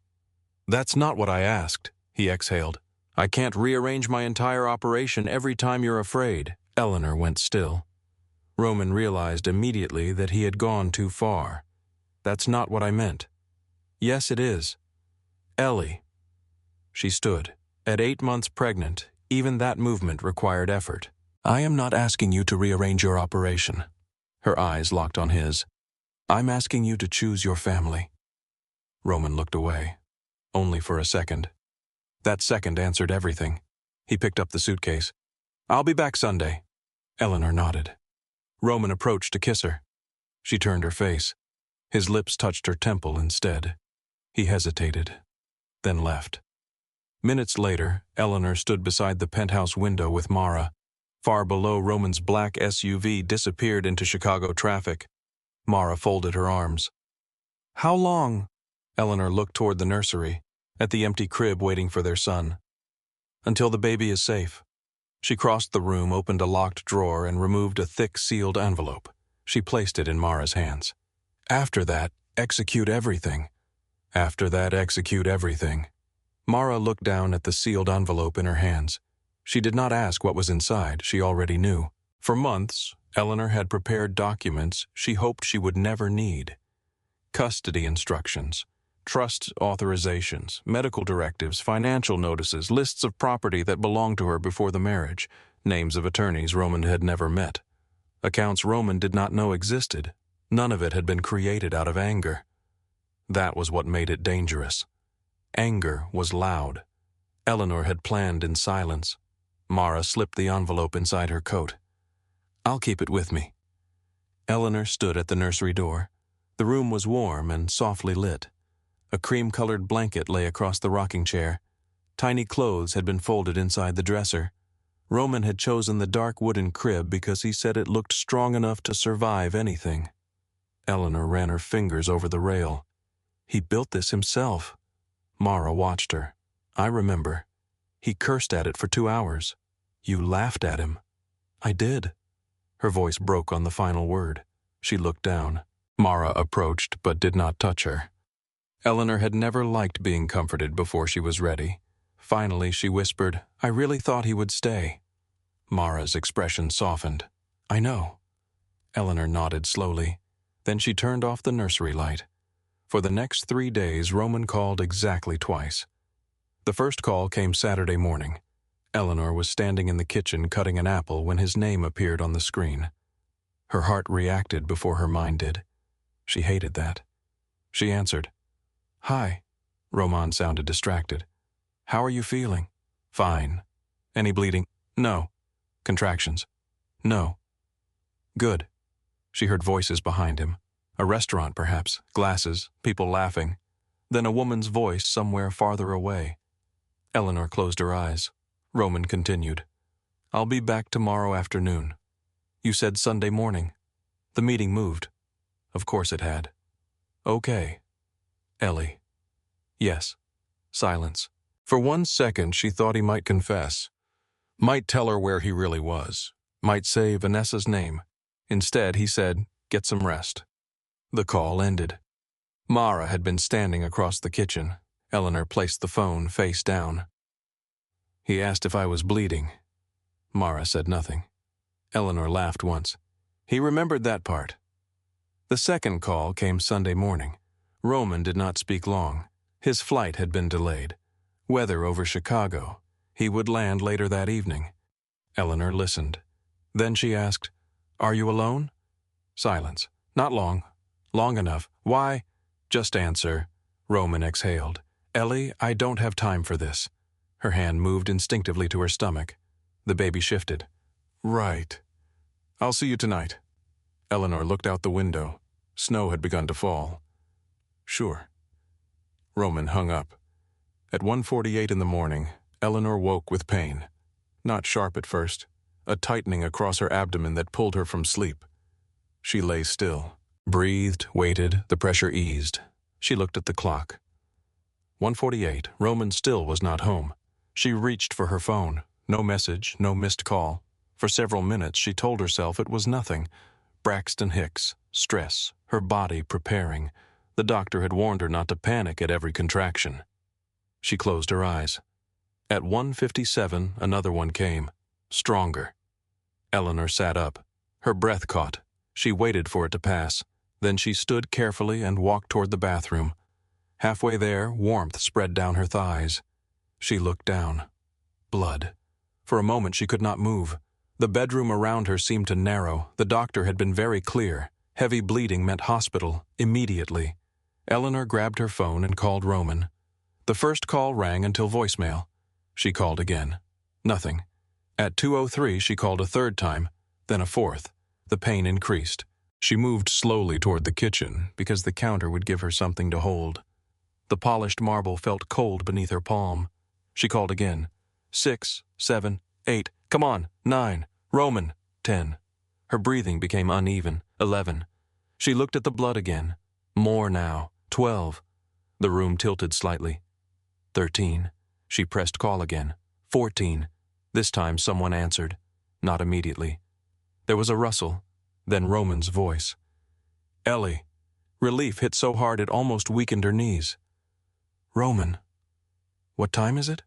[SPEAKER 1] That's not what I asked, he exhaled. I can't rearrange my entire operation every time you're afraid. Eleanor went still. Roman realized immediately that he had gone too far. That's not what I meant. Yes, it is. Ellie. She stood. At 8 months pregnant, even that movement required effort. I am not asking you to rearrange your operation. Her eyes locked on his. I'm asking you to choose your family. Roman looked away. Only for a second. That second answered everything. He picked up the suitcase. I'll be back Sunday. Eleanor nodded. Roman approached to kiss her. She turned her face. His lips touched her temple instead. He hesitated, then left. Minutes later, Eleanor stood beside the penthouse window with Mara. Far below, Roman's black SUV disappeared into Chicago traffic. Mara folded her arms. How long? Eleanor looked toward the nursery, at the empty crib waiting for their son. Until the baby is safe. She crossed the room, opened a locked drawer, and removed a thick sealed envelope. She placed it in Mara's hands. After that, execute everything. After that, execute everything. Mara looked down at the sealed envelope in her hands. She did not ask what was inside, she already knew. For months, Eleanor had prepared documents she hoped she would never need. Custody instructions, trust authorizations, medical directives, financial notices, lists of property that belonged to her before the marriage, names of attorneys Roman had never met. Accounts Roman did not know existed. None of it had been created out of anger. That was what made it dangerous. Anger was loud. Eleanor had planned in silence. Mara slipped the envelope inside her coat. I'll keep it with me. Eleanor stood at the nursery door. The room was warm and softly lit. A cream-colored blanket lay across the rocking chair. Tiny clothes had been folded inside the dresser. Roman had chosen the dark wooden crib because he said it looked strong enough to survive anything. Eleanor ran her fingers over the rail. He built this himself. Mara watched her. I remember. He cursed at it for 2 hours. You laughed at him. I did. Her voice broke on the final word. She looked down. Mara approached but did not touch her. Eleanor had never liked being comforted before she was ready. Finally, she whispered, I really thought he would stay. Mara's expression softened. I know. Eleanor nodded slowly. Then she turned off the nursery light. For the next 3 days, Roman called exactly twice. The first call came Saturday morning. Eleanor was standing in the kitchen cutting an apple when his name appeared on the screen. Her heart reacted before her mind did. She hated that. She answered. "Hi." Roman sounded distracted. "How are you feeling?" "Fine." "Any bleeding?" "No." "Contractions?" "No." "Good." She heard voices behind him. A restaurant, perhaps, glasses, people laughing. Then a woman's voice somewhere farther away. Eleanor closed her eyes. Roman continued. "I'll be back tomorrow afternoon." "You said Sunday morning." "The meeting moved." "Of course it had." "Okay." "Ellie." "Yes." Silence. For 1 second she thought he might confess. Might tell her where he really was. Might say Vanessa's name. Instead, he said, "Get some rest." The call ended. Mara had been standing across the kitchen. Eleanor placed the phone face down. "He asked if I was bleeding." Mara said nothing. Eleanor laughed once. He remembered that part. The second call came Sunday morning. Roman did not speak long. His flight had been delayed. Weather over Chicago. He would land later that evening. Eleanor listened. Then she asked, "Are you alone?" Silence. "Not long." "Long enough. Why?" "Just answer." Roman exhaled. "Ellie, I don't have time for this." Her hand moved instinctively to her stomach. The baby shifted. "Right. I'll see you tonight." Eleanor looked out the window. Snow had begun to fall. "Sure." Roman hung up. At 1:48 in the morning, Eleanor woke with pain. Not sharp at first, a tightening across her abdomen that pulled her from sleep. She lay still, breathed, waited, the pressure eased. She looked at the clock. 1:48, Roman still was not home. She reached for her phone. No message, no missed call. For several minutes she told herself it was nothing. Braxton Hicks, stress, her body preparing. The doctor had warned her not to panic at every contraction. She closed her eyes. At 1:57, another one came. Stronger. Eleanor sat up. Her breath caught. She waited for it to pass. Then she stood carefully and walked toward the bathroom. Halfway there, warmth spread down her thighs. She looked down. Blood. For a moment she could not move. The bedroom around her seemed to narrow. The doctor had been very clear. Heavy bleeding meant hospital, immediately. Eleanor grabbed her phone and called Roman. The first call rang until voicemail. She called again. Nothing. At 2:03 she called a third time, then a fourth. The pain increased. She moved slowly toward the kitchen because the counter would give her something to hold. The polished marble felt cold beneath her palm. She called again. 6, 7, 8, come on, 9, Roman, 10. Her breathing became uneven, 11. She looked at the blood again. More now, 12. The room tilted slightly. 13. She pressed call again. 14. This time someone answered. Not immediately. There was a rustle, then Roman's voice. "Ellie." Relief hit so hard it almost weakened her knees. "Roman." "What time is it?"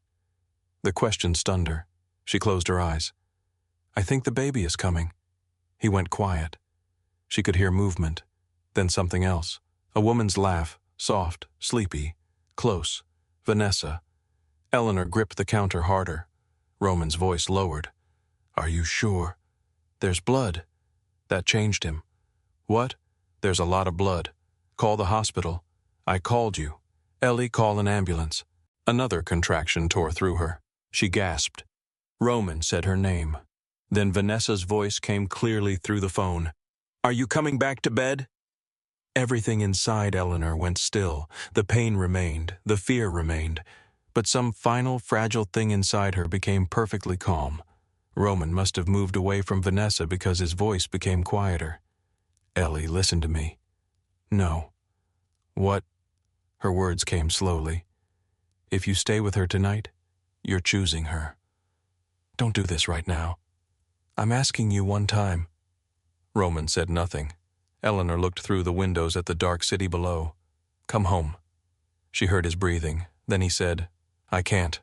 [SPEAKER 1] The question stunned her. She closed her eyes. "I think the baby is coming." He went quiet. She could hear movement, then something else. A woman's laugh, soft, sleepy, close. Vanessa. Eleanor gripped the counter harder. Roman's voice lowered. "Are you sure?" "There's blood." That changed him. "What?" "There's a lot of blood. Call the hospital." "I called you." "Ellie, call an ambulance." Another contraction tore through her. She gasped. Roman said her name. Then Vanessa's voice came clearly through the phone. "Are you coming back to bed?" Everything inside Eleanor went still. The pain remained, the fear remained. But some final, fragile thing inside her became perfectly calm. Roman must have moved away from Vanessa because his voice became quieter. "Ellie, listen to me." "No." "What?" Her words came slowly. "If you stay with her tonight, you're choosing her." "Don't do this right now." "I'm asking you one time." Roman said nothing. Eleanor looked through the windows at the dark city below. "Come home." She heard his breathing. Then he said, "I can't."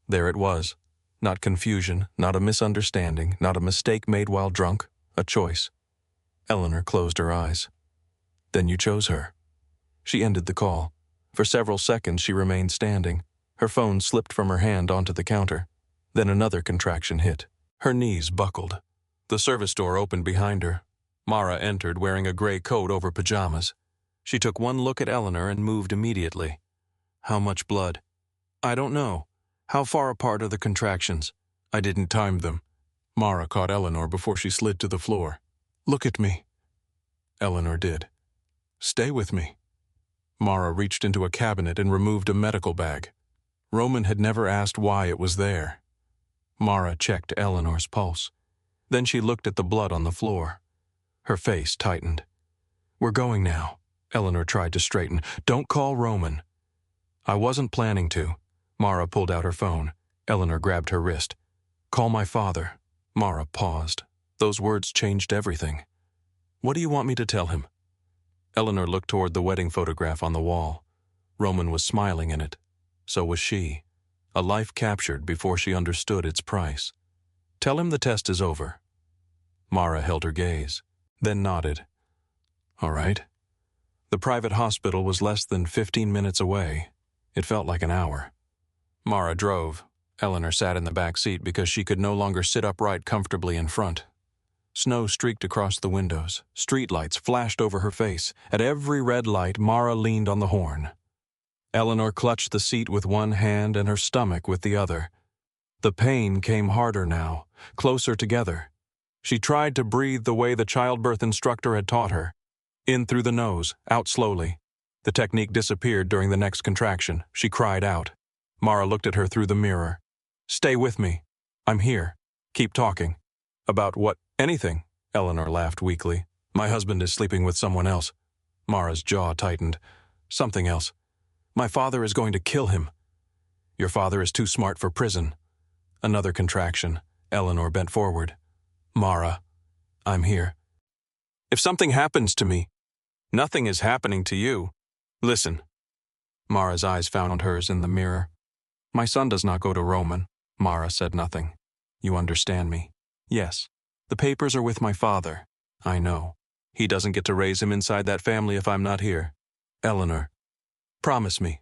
[SPEAKER 1] There it was. Not confusion, not a misunderstanding, not a mistake made while drunk, a choice. Eleanor closed her eyes. "Then you chose her." She ended the call. For several seconds she remained standing. Her phone slipped from her hand onto the counter. Then another contraction hit. Her knees buckled. The service door opened behind her. Mara entered wearing a gray coat over pajamas. She took one look at Eleanor and moved immediately. How much blood? I don't know. How far apart are the contractions? I didn't time them. Mara caught Eleanor before she slid to the floor. Look at me. Eleanor did. Stay with me. Mara reached into a cabinet and removed a medical bag. Roman had never asked why it was there. Mara checked Eleanor's pulse. Then she looked at the blood on the floor. Her face tightened. We're going now. Eleanor tried to straighten. Don't call Roman. I wasn't planning to. Mara pulled out her phone. Eleanor grabbed her wrist. Call my father. Mara paused. Those words changed everything. What do you want me to tell him? Eleanor looked toward the wedding photograph on the wall. Roman was smiling in it. So was she. A life captured before she understood its price. Tell him the test is over. Mara held her gaze, then nodded. All right. The private hospital was less than 15 minutes away. It felt like an hour. Mara drove. Eleanor sat in the back seat because she could no longer sit upright comfortably in front. Snow streaked across the windows. Streetlights flashed over her face. At every red light, Mara leaned on the horn. Eleanor clutched the seat with one hand and her stomach with the other. The pain came harder now, closer together. She tried to breathe the way the childbirth instructor had taught her. In through the nose, out slowly. The technique disappeared during the next contraction. She cried out. Mara looked at her through the mirror. Stay with me. I'm here. Keep talking. About what? Anything. Eleanor laughed weakly. My husband is sleeping with someone else. Mara's jaw tightened. Something else. My father is going to kill him. Your father is too smart for prison. Another contraction. Eleanor bent forward. Mara, I'm here. If something happens to me, nothing is happening to you. Listen. Mara's eyes found hers in the mirror. My son does not go to Roman. Mara said nothing. You understand me? Yes. The papers are with my father. I know. He doesn't get to raise him inside that family if I'm not here. Eleanor. Promise me.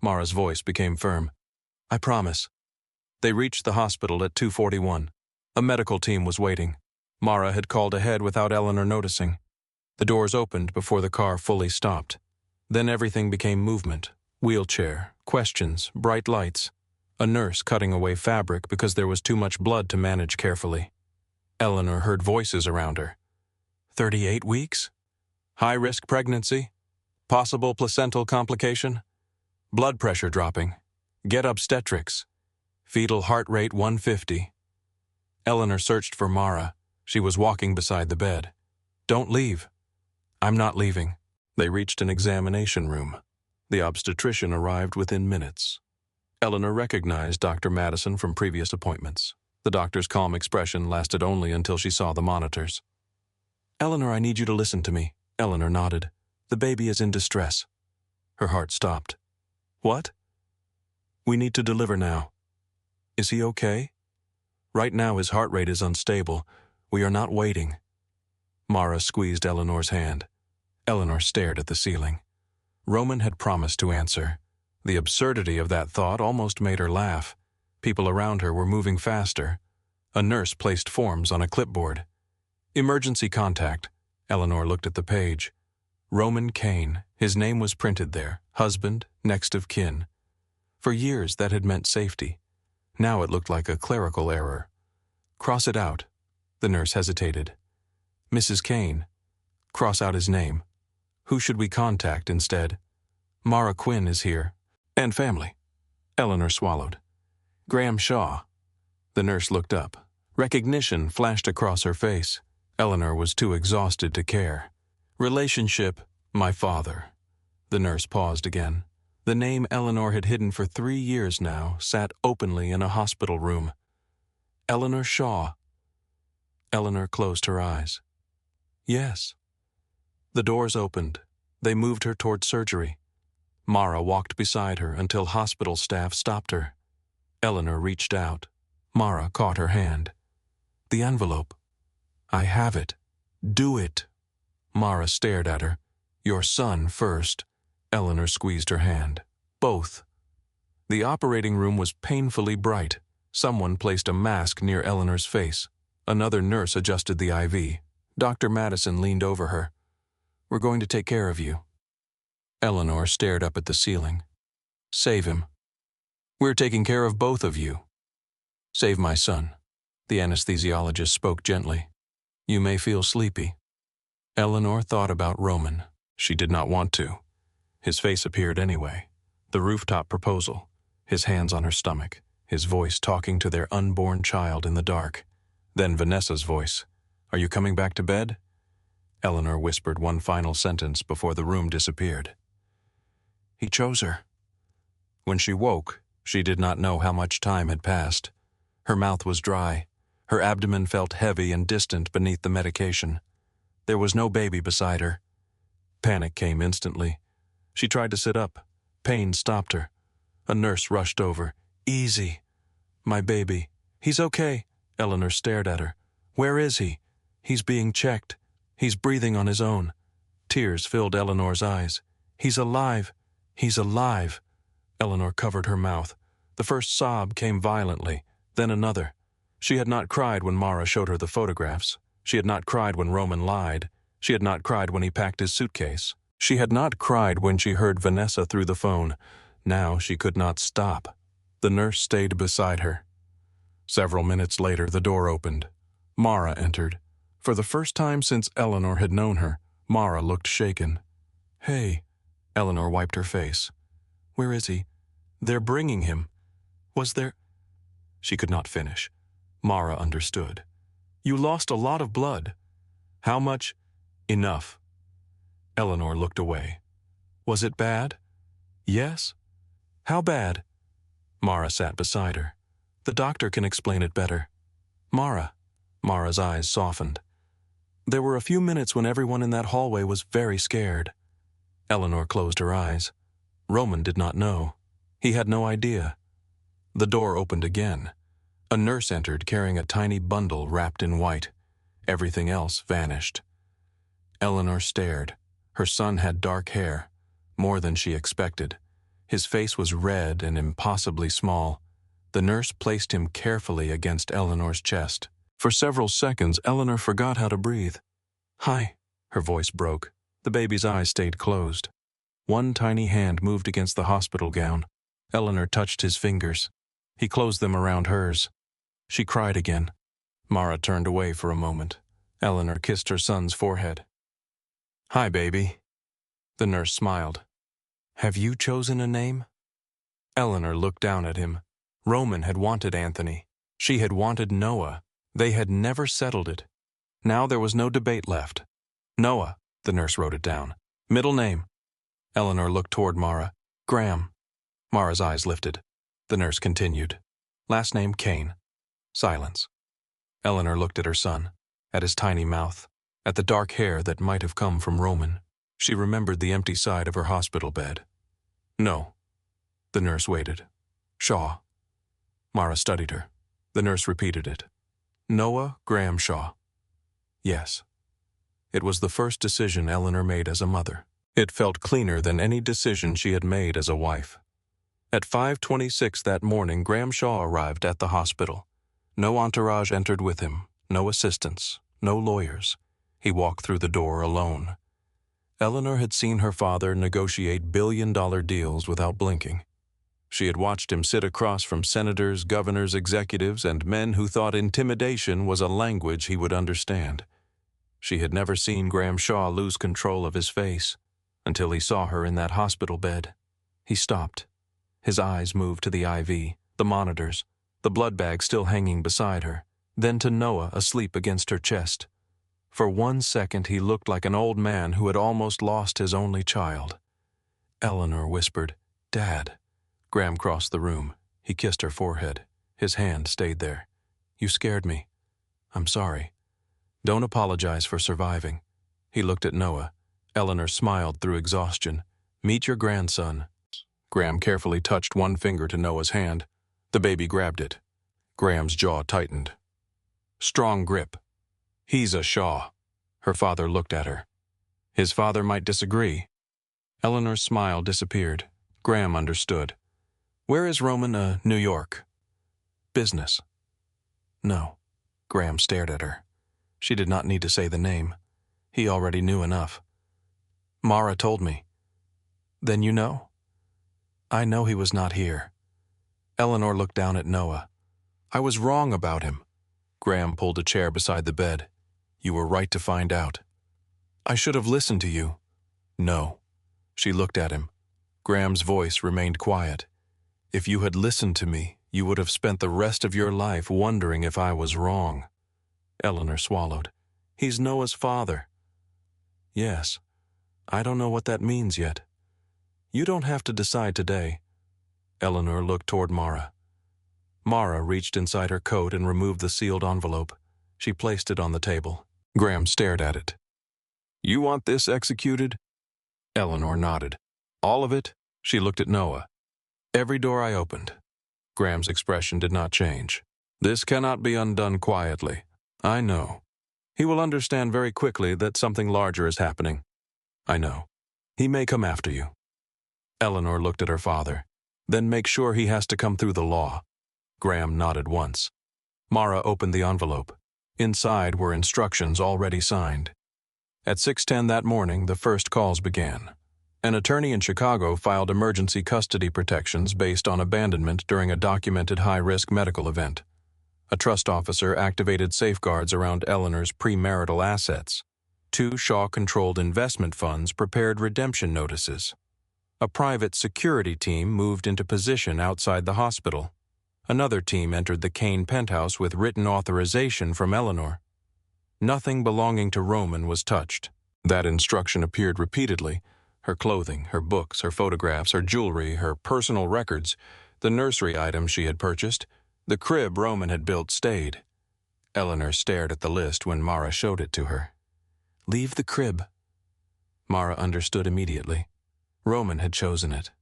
[SPEAKER 1] Mara's voice became firm. I promise. They reached the hospital at 2:41. A medical team was waiting. Mara had called ahead without Eleanor noticing. The doors opened before the car fully stopped. Then everything became movement. Wheelchair, questions, bright lights. A nurse cutting away fabric because there was too much blood to manage carefully. Eleanor heard voices around her. 38 weeks? High-risk pregnancy? Possible placental complication? Blood pressure dropping? Get obstetrics? Fetal heart rate 150? Eleanor searched for Mara. She was walking beside the bed. Don't leave. I'm not leaving. They reached an examination room. The obstetrician arrived within minutes. Eleanor recognized Dr. Madison from previous appointments. The doctor's calm expression lasted only until she saw the monitors. Eleanor, I need you to listen to me. Eleanor nodded. The baby is in distress. Her heart stopped. What? We need to deliver now. Is he okay? Right now his heart rate is unstable. We are not waiting. Mara squeezed Eleanor's hand. Eleanor stared at the ceiling. Roman had promised to answer. The absurdity of that thought almost made her laugh. People around her were moving faster. A nurse placed forms on a clipboard. Emergency contact. Eleanor looked at the page. Roman Kane. His name was printed there. Husband, next of kin. For years that had meant safety. Now it looked like a clerical error. Cross it out. The nurse hesitated. Mrs. Kane. Cross out his name. Who should we contact instead? Mara Quinn is here. And family. Eleanor swallowed. Graham Shaw. The nurse looked up. Recognition flashed across her face. Eleanor was too exhausted to care. Relationship, my father. The nurse paused again. The name Eleanor had hidden for 3 years now sat openly in a hospital room. Eleanor Shaw. Eleanor closed her eyes. Yes. The doors opened. They moved her toward surgery. Mara walked beside her until hospital staff stopped her. Eleanor reached out. Mara caught her hand. The envelope. I have it. Do it. Mara stared at her. Your son first. Eleanor squeezed her hand. Both. The operating room was painfully bright. Someone placed a mask near Eleanor's face. Another nurse adjusted the IV. Dr. Madison leaned over her. "We're going to take care of you." Eleanor stared up at the ceiling. "Save him." "We're taking care of both of you." "Save my son." The anesthesiologist spoke gently. "You may feel sleepy." Eleanor thought about Roman. She did not want to. His face appeared anyway. The rooftop proposal. His hands on her stomach. His voice talking to their unborn child in the dark. Then Vanessa's voice. "Are you coming back to bed?" Eleanor whispered one final sentence before the room disappeared. He chose her. When she woke, she did not know how much time had passed. Her mouth was dry. Her abdomen felt heavy and distant beneath the medication. There was no baby beside her. Panic came instantly. She tried to sit up. Pain stopped her. A nurse rushed over. "Easy." "My baby." "He's okay." Eleanor stared at her. "Where is he?" "He's being checked. He's breathing on his own." Tears filled Eleanor's eyes. "He's alive. He's alive." Eleanor covered her mouth. The first sob came violently, then another. She had not cried when Mara showed her the photographs. She had not cried when Roman lied. She had not cried when he packed his suitcase. She had not cried when she heard Vanessa through the phone. Now she could not stop. The nurse stayed beside her. Several minutes later, the door opened. Mara entered. For the first time since Eleanor had known her, Mara looked shaken. "Hey." Eleanor wiped her face. "Where is he?" "They're bringing him." "Was there—" She could not finish. Mara understood. "You lost a lot of blood." "How much?" "Enough." Eleanor looked away. "Was it bad?" "Yes." "How bad?" Mara sat beside her. "The doctor can explain it better." "Mara." Mara's eyes softened. "There were a few minutes when everyone in that hallway was very scared." Eleanor closed her eyes. Roman did not know. He had no idea. The door opened again. A nurse entered carrying a tiny bundle wrapped in white. Everything else vanished. Eleanor stared. Her son had dark hair, more than she expected. His face was red and impossibly small. The nurse placed him carefully against Eleanor's chest. For several seconds, Eleanor forgot how to breathe. "Hi." Her voice broke. The baby's eyes stayed closed. One tiny hand moved against the hospital gown. Eleanor touched his fingers. He closed them around hers. She cried again. Mara turned away for a moment. Eleanor kissed her son's forehead. "Hi, baby." The nurse smiled. "Have you chosen a name?" Eleanor looked down at him. Roman had wanted Anthony. She had wanted Noah. They had never settled it. Now there was no debate left. "Noah," the nurse wrote it down. "Middle name." Eleanor looked toward Mara. "Graham." Mara's eyes lifted. The nurse continued. "Last name Kane." Silence. Eleanor looked at her son, at his tiny mouth, at the dark hair that might have come from Roman. She remembered the empty side of her hospital bed. "No." The nurse waited. "Shaw." Mara studied her. The nurse repeated it. "Noah Graham Shaw." Yes. It was the first decision Eleanor made as a mother. It felt cleaner than any decision she had made as a wife. At 5:26 that morning, Graham Shaw arrived at the hospital. No entourage entered with him, no assistants, no lawyers. He walked through the door alone. Eleanor had seen her father negotiate billion-dollar deals without blinking. She had watched him sit across from senators, governors, executives, and men who thought intimidation was a language he would understand. She had never seen Graham Shaw lose control of his face, until he saw her in that hospital bed. He stopped. His eyes moved to the IV, the monitors, the blood bag still hanging beside her, then to Noah asleep against her chest. For 1 second he looked like an old man who had almost lost his only child. Eleanor whispered, "Dad." Graham crossed the room. He kissed her forehead. His hand stayed there. "You scared me. I'm sorry. Don't apologize for surviving." He looked at Noah. Eleanor smiled through exhaustion. "Meet your grandson." Graham carefully touched one finger to Noah's hand. The baby grabbed it. Graham's jaw tightened. "Strong grip. He's a Shaw." Her father looked at her. His father might disagree. Eleanor's smile disappeared. Graham understood. "Where is Roman? New York." Business. No. Graham stared at her. She did not need to say the name. He already knew enough. Mara told me. Then you know? I know he was not here. Eleanor looked down at Noah. I was wrong about him. Graham pulled a chair beside the bed. You were right to find out. I should have listened to you. No. She looked at him. Graham's voice remained quiet. If you had listened to me, you would have spent the rest of your life wondering if I was wrong. Eleanor swallowed. He's Noah's father. Yes. I don't know what that means yet. You don't have to decide today. Eleanor looked toward Mara. Mara reached inside her coat and removed the sealed envelope. She placed it on the table. Graham stared at it. You want this executed? Eleanor nodded. All of it? She looked at Noah. Every door I opened. Graham's expression did not change. This cannot be undone quietly. I know. He will understand very quickly that something larger is happening. I know. He may come after you. Eleanor looked at her father. Then make sure he has to come through the law. Graham nodded once. Mara opened the envelope. Inside were instructions already signed. At 6:10 that morning, the first calls began. An attorney in Chicago filed emergency custody protections based on abandonment during a documented high-risk medical event. A trust officer activated safeguards around Eleanor's premarital assets. 2 Shaw-controlled investment funds prepared redemption notices. A private security team moved into position outside the hospital. Another team entered the Kane penthouse with written authorization from Eleanor. Nothing belonging to Roman was touched. That instruction appeared repeatedly. Her clothing, her books, her photographs, her jewelry, her personal records, the nursery items she had purchased, the crib Roman had built stayed. Eleanor stared at the list when Mara showed it to her. Leave the crib. Mara understood immediately. Roman had chosen it.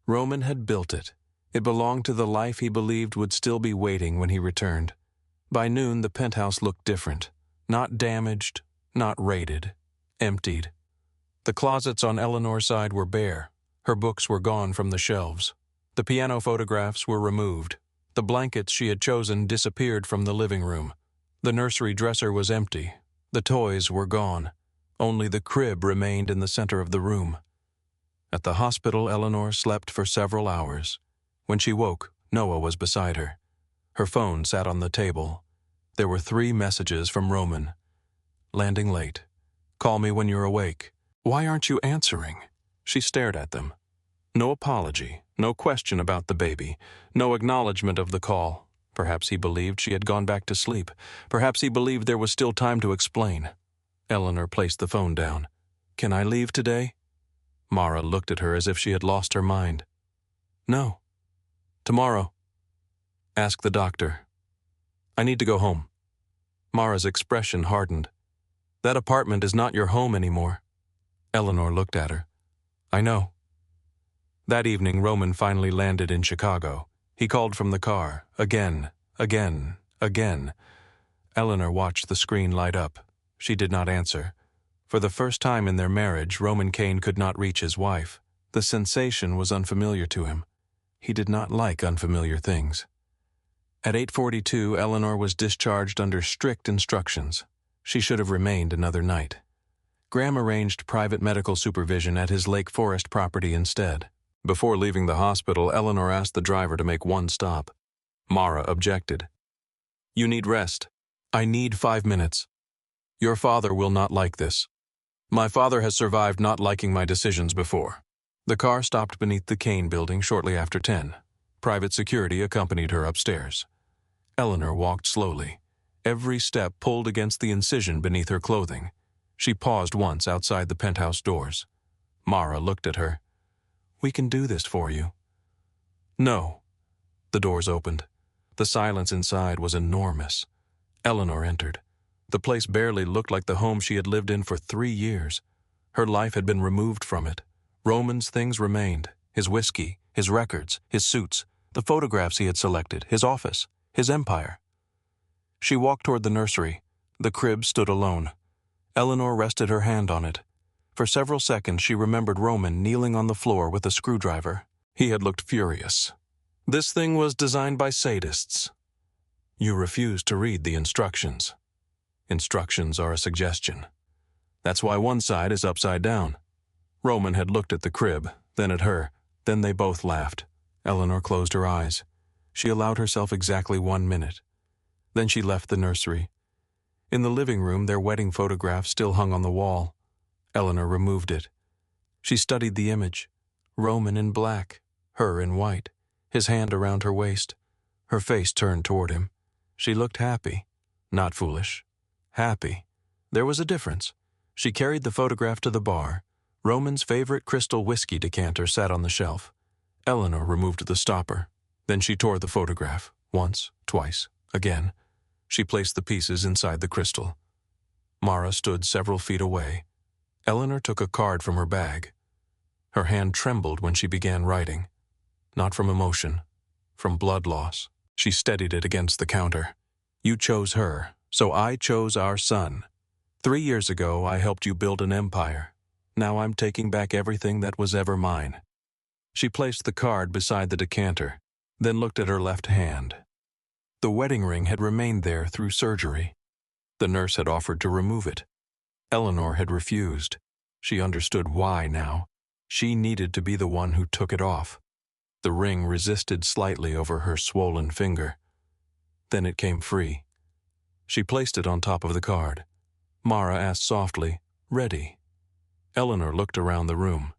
[SPEAKER 1] Roman had built it. It belonged to the life he believed would still be waiting when he returned. By noon, the penthouse looked different. Not damaged, not raided, emptied. The closets on Eleanor's side were bare. Her books were gone from the shelves. The piano photographs were removed. The blankets she had chosen disappeared from the living room. The nursery dresser was empty. The toys were gone. Only the crib remained in the center of the room. At the hospital, Eleanor slept for several hours. When she woke, Noah was beside her. Her phone sat on the table. There were 3 messages from Roman. Landing late. Call me when you're awake. Why aren't you answering? She stared at them. No apology, no question about the baby, no acknowledgement of the call. Perhaps he believed she had gone back to sleep. Perhaps he believed there was still time to explain. Eleanor placed the phone down. Can I leave today? Mara looked at her as if she had lost her mind. No. Tomorrow. Ask the doctor. I need to go home. Mara's expression hardened. That apartment is not your home anymore. Eleanor looked at her. I know. That evening, Roman finally landed in Chicago. He called from the car, again, again, again. Eleanor watched the screen light up. She did not answer. For the first time in their marriage, Roman Kane could not reach his wife. The sensation was unfamiliar to him. He did not like unfamiliar things. At 8:42, Eleanor was discharged under strict instructions. She should have remained another night. Graham arranged private medical supervision at his Lake Forest property instead. Before leaving the hospital, Eleanor asked the driver to make one stop. Mara objected. You need rest. I need 5 minutes. Your father will not like this. My father has survived not liking my decisions before. The car stopped beneath the Kane building shortly after 10. Private security accompanied her upstairs. Eleanor walked slowly. Every step pulled against the incision beneath her clothing. She paused once outside the penthouse doors. Mara looked at her. We can do this for you. No. The doors opened. The silence inside was enormous. Eleanor entered. The place barely looked like the home she had lived in for 3 years. Her life had been removed from it. Roman's things remained. His whiskey, his records, his suits, the photographs he had selected, his office, his empire. She walked toward the nursery. The crib stood alone. Eleanor rested her hand on it. For several seconds she remembered Roman kneeling on the floor with a screwdriver. He had looked furious. This thing was designed by sadists. You refuse to read the instructions. Instructions are a suggestion. That's why one side is upside down. Roman had looked at the crib, then at her. Then they both laughed. Eleanor closed her eyes. She allowed herself exactly 1 minute. Then she left the nursery. In the living room, their wedding photograph still hung on the wall. Eleanor removed it. She studied the image. Roman in black, her in white, his hand around her waist, her face turned toward him. She looked happy, not foolish. Happy. There was a difference. She carried the photograph to the bar. Roman's favorite crystal whiskey decanter sat on the shelf. Eleanor removed the stopper. Then she tore the photograph, once, twice, again. She placed the pieces inside the crystal. Mara stood several feet away. Eleanor took a card from her bag. Her hand trembled when she began writing. Not from emotion, from blood loss. She steadied it against the counter. You chose her, so I chose our son. 3 years ago, I helped you build an empire. Now I'm taking back everything that was ever mine. She placed the card beside the decanter, then looked at her left hand. The wedding ring had remained there through surgery. The nurse had offered to remove it. Eleanor had refused. She understood why now. She needed to be the one who took it off. The ring resisted slightly over her swollen finger. Then it came free. She placed it on top of the card. Mara asked softly, "Ready?" Eleanor looked around the room.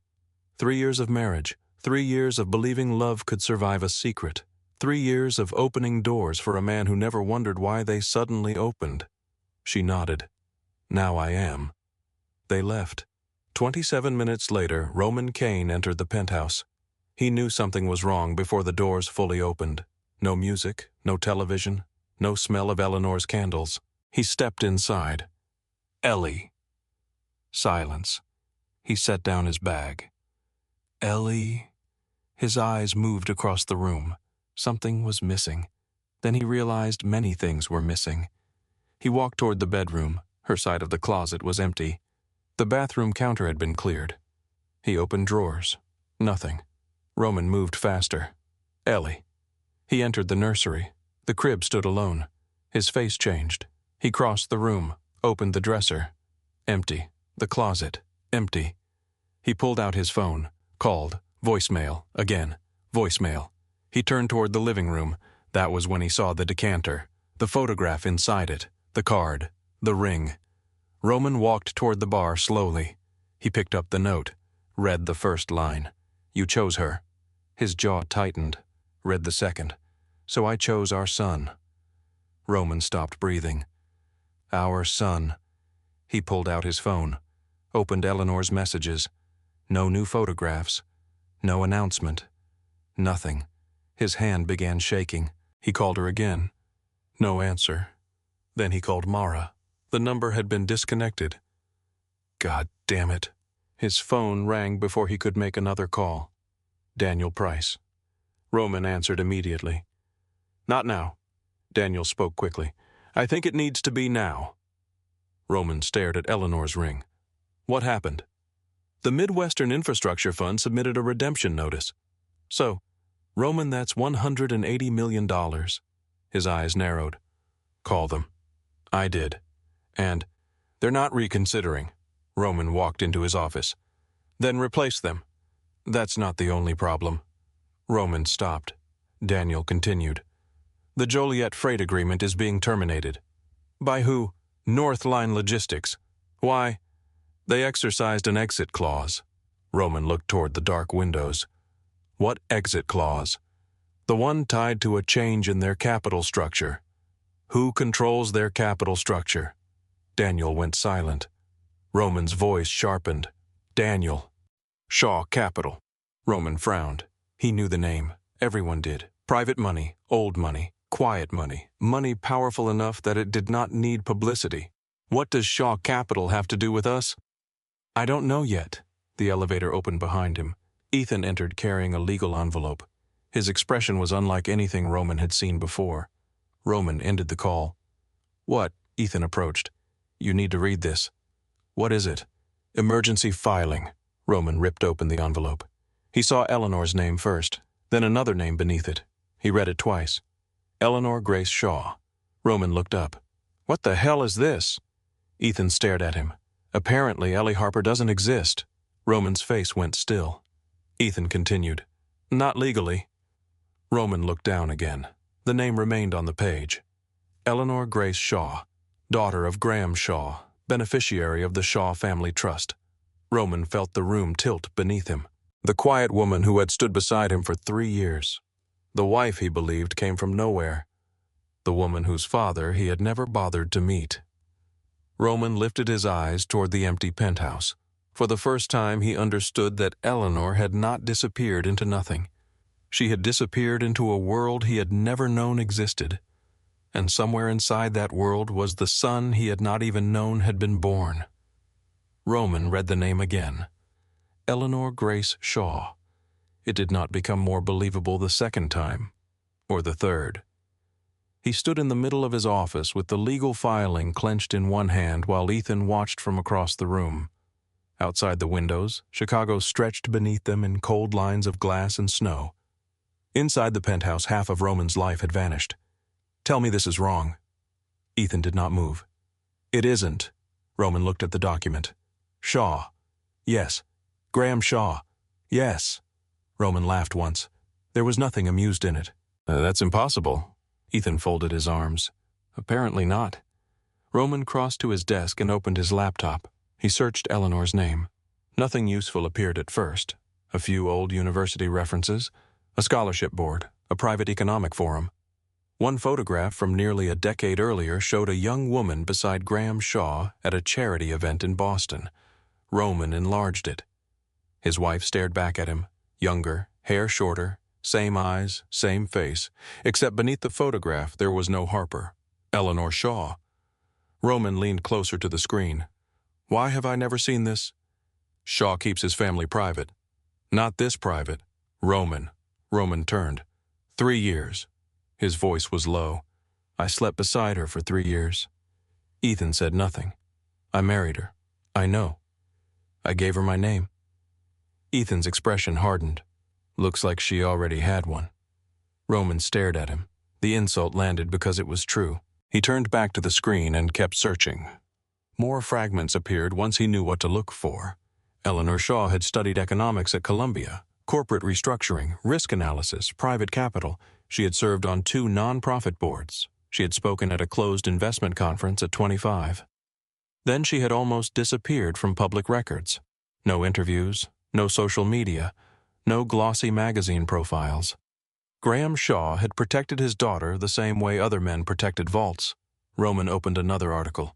[SPEAKER 1] 3 years of marriage, 3 years of believing love could survive a secret, 3 years of opening doors for a man who never wondered why they suddenly opened. She nodded. Now I am. They left. 27 minutes later, Roman Kane entered the penthouse. He knew something was wrong before the doors fully opened. No music, no television, no smell of Eleanor's candles. He stepped inside. Ellie. Silence. He set down his bag. Ellie. His eyes moved across the room. Something was missing. Then he realized many things were missing. He walked toward the bedroom. Her side of the closet was empty. The bathroom counter had been cleared. He opened drawers. Nothing. Roman moved faster. Ellie. He entered the nursery. The crib stood alone. His face changed. He crossed the room, opened the dresser. Empty. The closet. Empty. He pulled out his phone, called. Voicemail. Again. Voicemail. He turned toward the living room. That was when he saw the decanter, the photograph inside it, the card, the ring. Roman walked toward the bar slowly. He picked up the note, read the first line. You chose her. His jaw tightened, read the second. So I chose our son. Roman stopped breathing. Our son. He pulled out his phone, opened Eleanor's messages. No new photographs. No announcement. Nothing. His hand began shaking. He called her again. No answer. Then he called Mara. The number had been disconnected. God damn it. His phone rang before he could make another call. Daniel Price. Roman answered immediately. Not now. Daniel spoke quickly. I think it needs to be now. Roman stared at Eleanor's ring. What happened? The Midwestern Infrastructure Fund submitted a redemption notice. So, Roman, that's $180 million. His eyes narrowed. Call them. I did. And they're not reconsidering. Roman walked into his office. Then replace them. That's not the only problem. Roman stopped. Daniel continued. The Joliet freight agreement is being terminated. By who? North Line Logistics. Why? They exercised an exit clause. Roman looked toward the dark windows. What exit clause? The one tied to a change in their capital structure. Who controls their capital structure? Daniel went silent. Roman's voice sharpened. Daniel. Shaw Capital. Roman frowned. He knew the name. Everyone did. Private money, old money, quiet money, money powerful enough that it did not need publicity. What does Shaw Capital have to do with us? I don't know yet. The elevator opened behind him. Ethan entered carrying a legal envelope. His expression was unlike anything Roman had seen before. Roman ended the call. What? Ethan approached. You need to read this. What is it? Emergency filing. Roman ripped open the envelope. He saw Eleanor's name first, then another name beneath it. He read it twice. Eleanor Grace Shaw. Roman looked up. "What the hell is this?" Ethan stared at him. "Apparently, Ellie Harper doesn't exist." Roman's face went still. Ethan continued. "Not legally." Roman looked down again. The name remained on the page. Eleanor Grace Shaw, daughter of Graham Shaw, beneficiary of the Shaw Family Trust. Roman felt the room tilt beneath him. The quiet woman who had stood beside him for 3 years. The wife he believed came from nowhere. The woman whose father he had never bothered to meet. Roman lifted his eyes toward the empty penthouse. For the first time he understood that Eleanor had not disappeared into nothing. She had disappeared into a world he had never known existed. And somewhere inside that world was the son he had not even known had been born. Roman read the name again. Eleanor Grace Shaw. It did not become more believable the second time, or the third. He stood in the middle of his office with the legal filing clenched in one hand while Ethan watched from across the room. Outside the windows, Chicago stretched beneath them in cold lines of glass and snow. Inside the penthouse, half of Roman's life had vanished. "Tell me this is wrong." Ethan did not move. "It isn't." Roman looked at the document. "Shaw. Yes. Graham Shaw. Yes." Roman laughed once. There was nothing amused in it. "That's impossible." Ethan folded his arms. "Apparently not." Roman crossed to his desk and opened his laptop. He searched Eleanor's name. Nothing useful appeared at first. A few old university references, a scholarship board, a private economic forum. One photograph from nearly a decade earlier showed a young woman beside Graham Shaw at a charity event in Boston. Roman enlarged it. His wife stared back at him, younger, hair shorter, same eyes, same face, except beneath the photograph there was no Harper. Eleanor Shaw. Roman leaned closer to the screen. "Why have I never seen this?" "Shaw keeps his family private." "Not this private." "Roman." Roman turned. 3 years. His voice was low. "I slept beside her for 3 years." Ethan said nothing. "I married her. I know. I gave her my name." Ethan's expression hardened. "Looks like she already had one." Roman stared at him. The insult landed because it was true. He turned back to the screen and kept searching. More fragments appeared once he knew what to look for. Eleanor Shaw had studied economics at Columbia, corporate restructuring, risk analysis, private capital. She had served on 2 non-profit boards. She had spoken at a closed investment conference at 25. Then she had almost disappeared from public records. No interviews, no social media, no glossy magazine profiles. Graham Shaw had protected his daughter the same way other men protected vaults. Roman opened another article.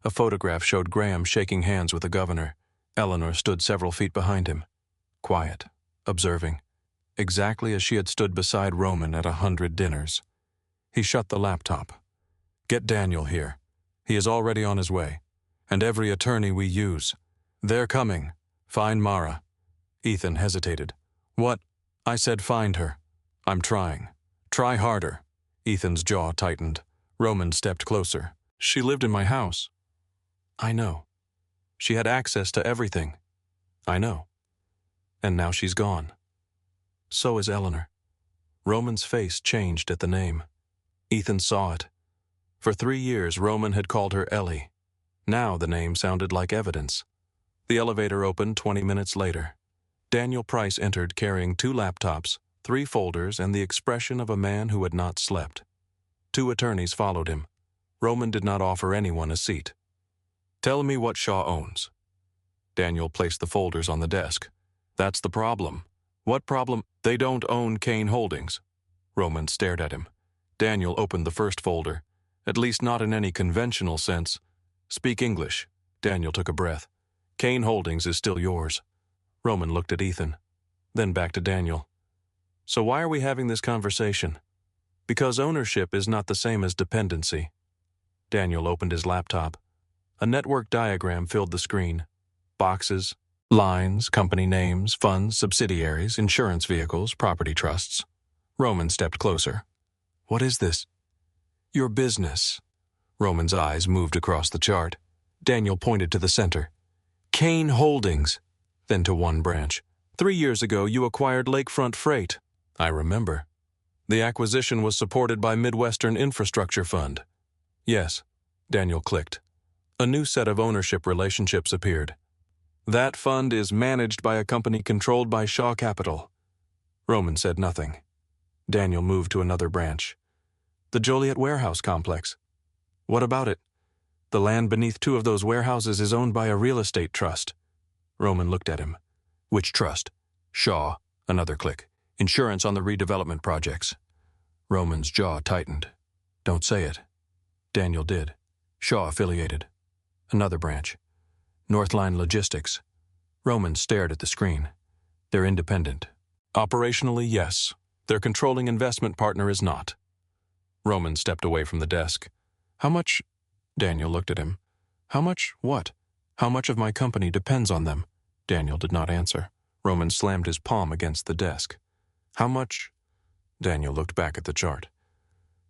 [SPEAKER 1] A photograph showed Graham shaking hands with the governor. Eleanor stood several feet behind him, quiet, observing, exactly as she had stood beside Roman at 100 dinners. He shut the laptop. "Get Daniel here. He is already on his way. And every attorney we use. They're coming. Find Mara." Ethan hesitated. "What?" "I said find her." "I'm trying. Try harder." Ethan's jaw tightened. Roman stepped closer. "She lived in my house." "I know. She had access to everything." "I know. And now she's gone. So is Eleanor." Roman's face changed at the name. Ethan saw it. For 3 years, Roman had called her Ellie. Now the name sounded like evidence. The elevator opened 20 minutes later. Daniel Price entered carrying 2 laptops, 3 folders, and the expression of a man who had not slept. 2 attorneys followed him. Roman did not offer anyone a seat. "Tell me what Shaw owns." Daniel placed the folders on the desk. "That's the problem." "What problem?" "They don't own Kane Holdings." Roman stared at him. Daniel opened the first folder. "At least not in any conventional sense." "Speak English." Daniel took a breath. "Kane Holdings is still yours." Roman looked at Ethan, then back to Daniel. "So why are we having this conversation?" "Because ownership is not the same as dependency." Daniel opened his laptop. A network diagram filled the screen. Boxes, lines, company names, funds, subsidiaries, insurance vehicles, property trusts. Roman stepped closer. "What is this?" "Your business." Roman's eyes moved across the chart. Daniel pointed to the center. "Kane Holdings." Then to one branch. 3 years ago you acquired Lakefront Freight." "I remember." "The acquisition was supported by Midwestern Infrastructure Fund." Yes, Daniel clicked. A new set of ownership relationships appeared. That fund is managed by a company controlled by Shaw Capital. Roman said nothing. Daniel moved to another branch. The Joliet warehouse complex. What about it? The land beneath two of those warehouses is owned by a real estate trust. Roman looked at him. Which trust? Shaw. Another click. Insurance on the redevelopment projects. Roman's jaw tightened. Don't say it. Daniel did. Shaw affiliated. Another branch. Northline Logistics. Roman stared at the screen. They're independent. Operationally, yes. Their controlling investment partner is not. Roman stepped away from the desk. How much? Daniel looked at him. How much what? How much of my company depends on them? Daniel did not answer. Roman slammed his palm against the desk. How much? Daniel looked back at the chart.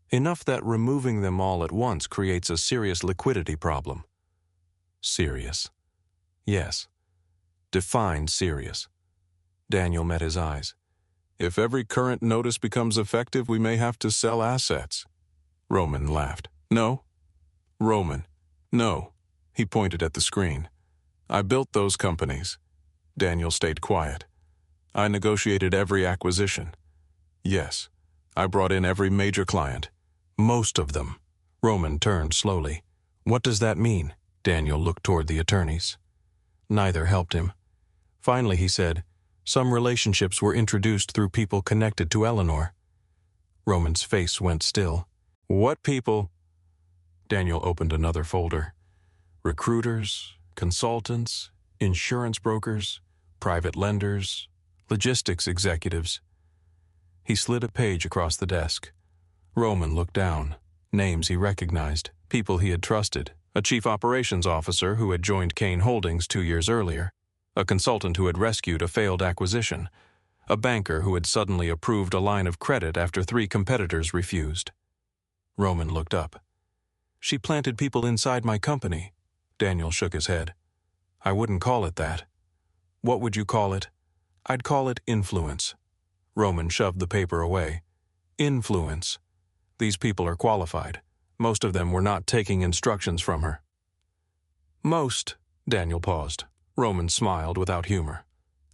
[SPEAKER 1] Enough that removing them all at once creates a serious liquidity problem. Serious. Yes. Define serious. Daniel met his eyes. If every current notice becomes effective, we may have to sell assets. Roman laughed. No. Roman. No. He pointed at the screen. I built those companies. Daniel stayed quiet. I negotiated every acquisition. Yes. I brought in every major client. Most of them. Roman turned slowly. What does that mean? Daniel looked toward the attorneys. Neither helped him. Finally, he said, some relationships were introduced through people connected to Eleanor. Roman's face went still. What people? Daniel opened another folder. Recruiters, consultants, insurance brokers, private lenders, logistics executives. He slid a page across the desk. Roman looked down. Names he recognized, people he had trusted. A chief operations officer who had joined Kane Holdings 2 years earlier, a consultant who had rescued a failed acquisition, a banker who had suddenly approved a line of credit after 3 competitors refused. Roman looked up. She planted people inside my company. Daniel shook his head. I wouldn't call it that. What would you call it? I'd call it influence. Roman shoved the paper away. Influence. These people are qualified. Most of them were not taking instructions from her. Most, Daniel paused. Roman smiled without humor.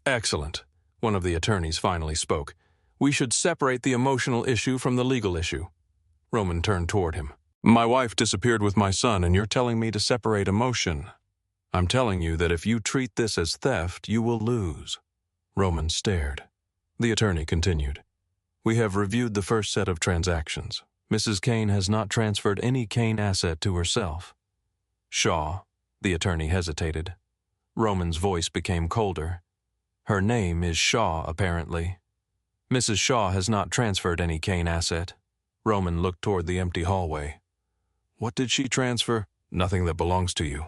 [SPEAKER 1] Excellent. One of the attorneys finally spoke. We should separate the emotional issue from the legal issue. Roman turned toward him. My wife disappeared with my son, and you're telling me to separate emotion. I'm telling you that if you treat this as theft, you will lose. Roman stared. The attorney continued. We have reviewed the first set of transactions. Mrs. Kane has not transferred any Kane asset to herself. Shaw, the attorney hesitated. Roman's voice became colder. Her name is Shaw, apparently. Mrs. Shaw has not transferred any Kane asset. Roman looked toward the empty hallway. What did she transfer? Nothing that belongs to you.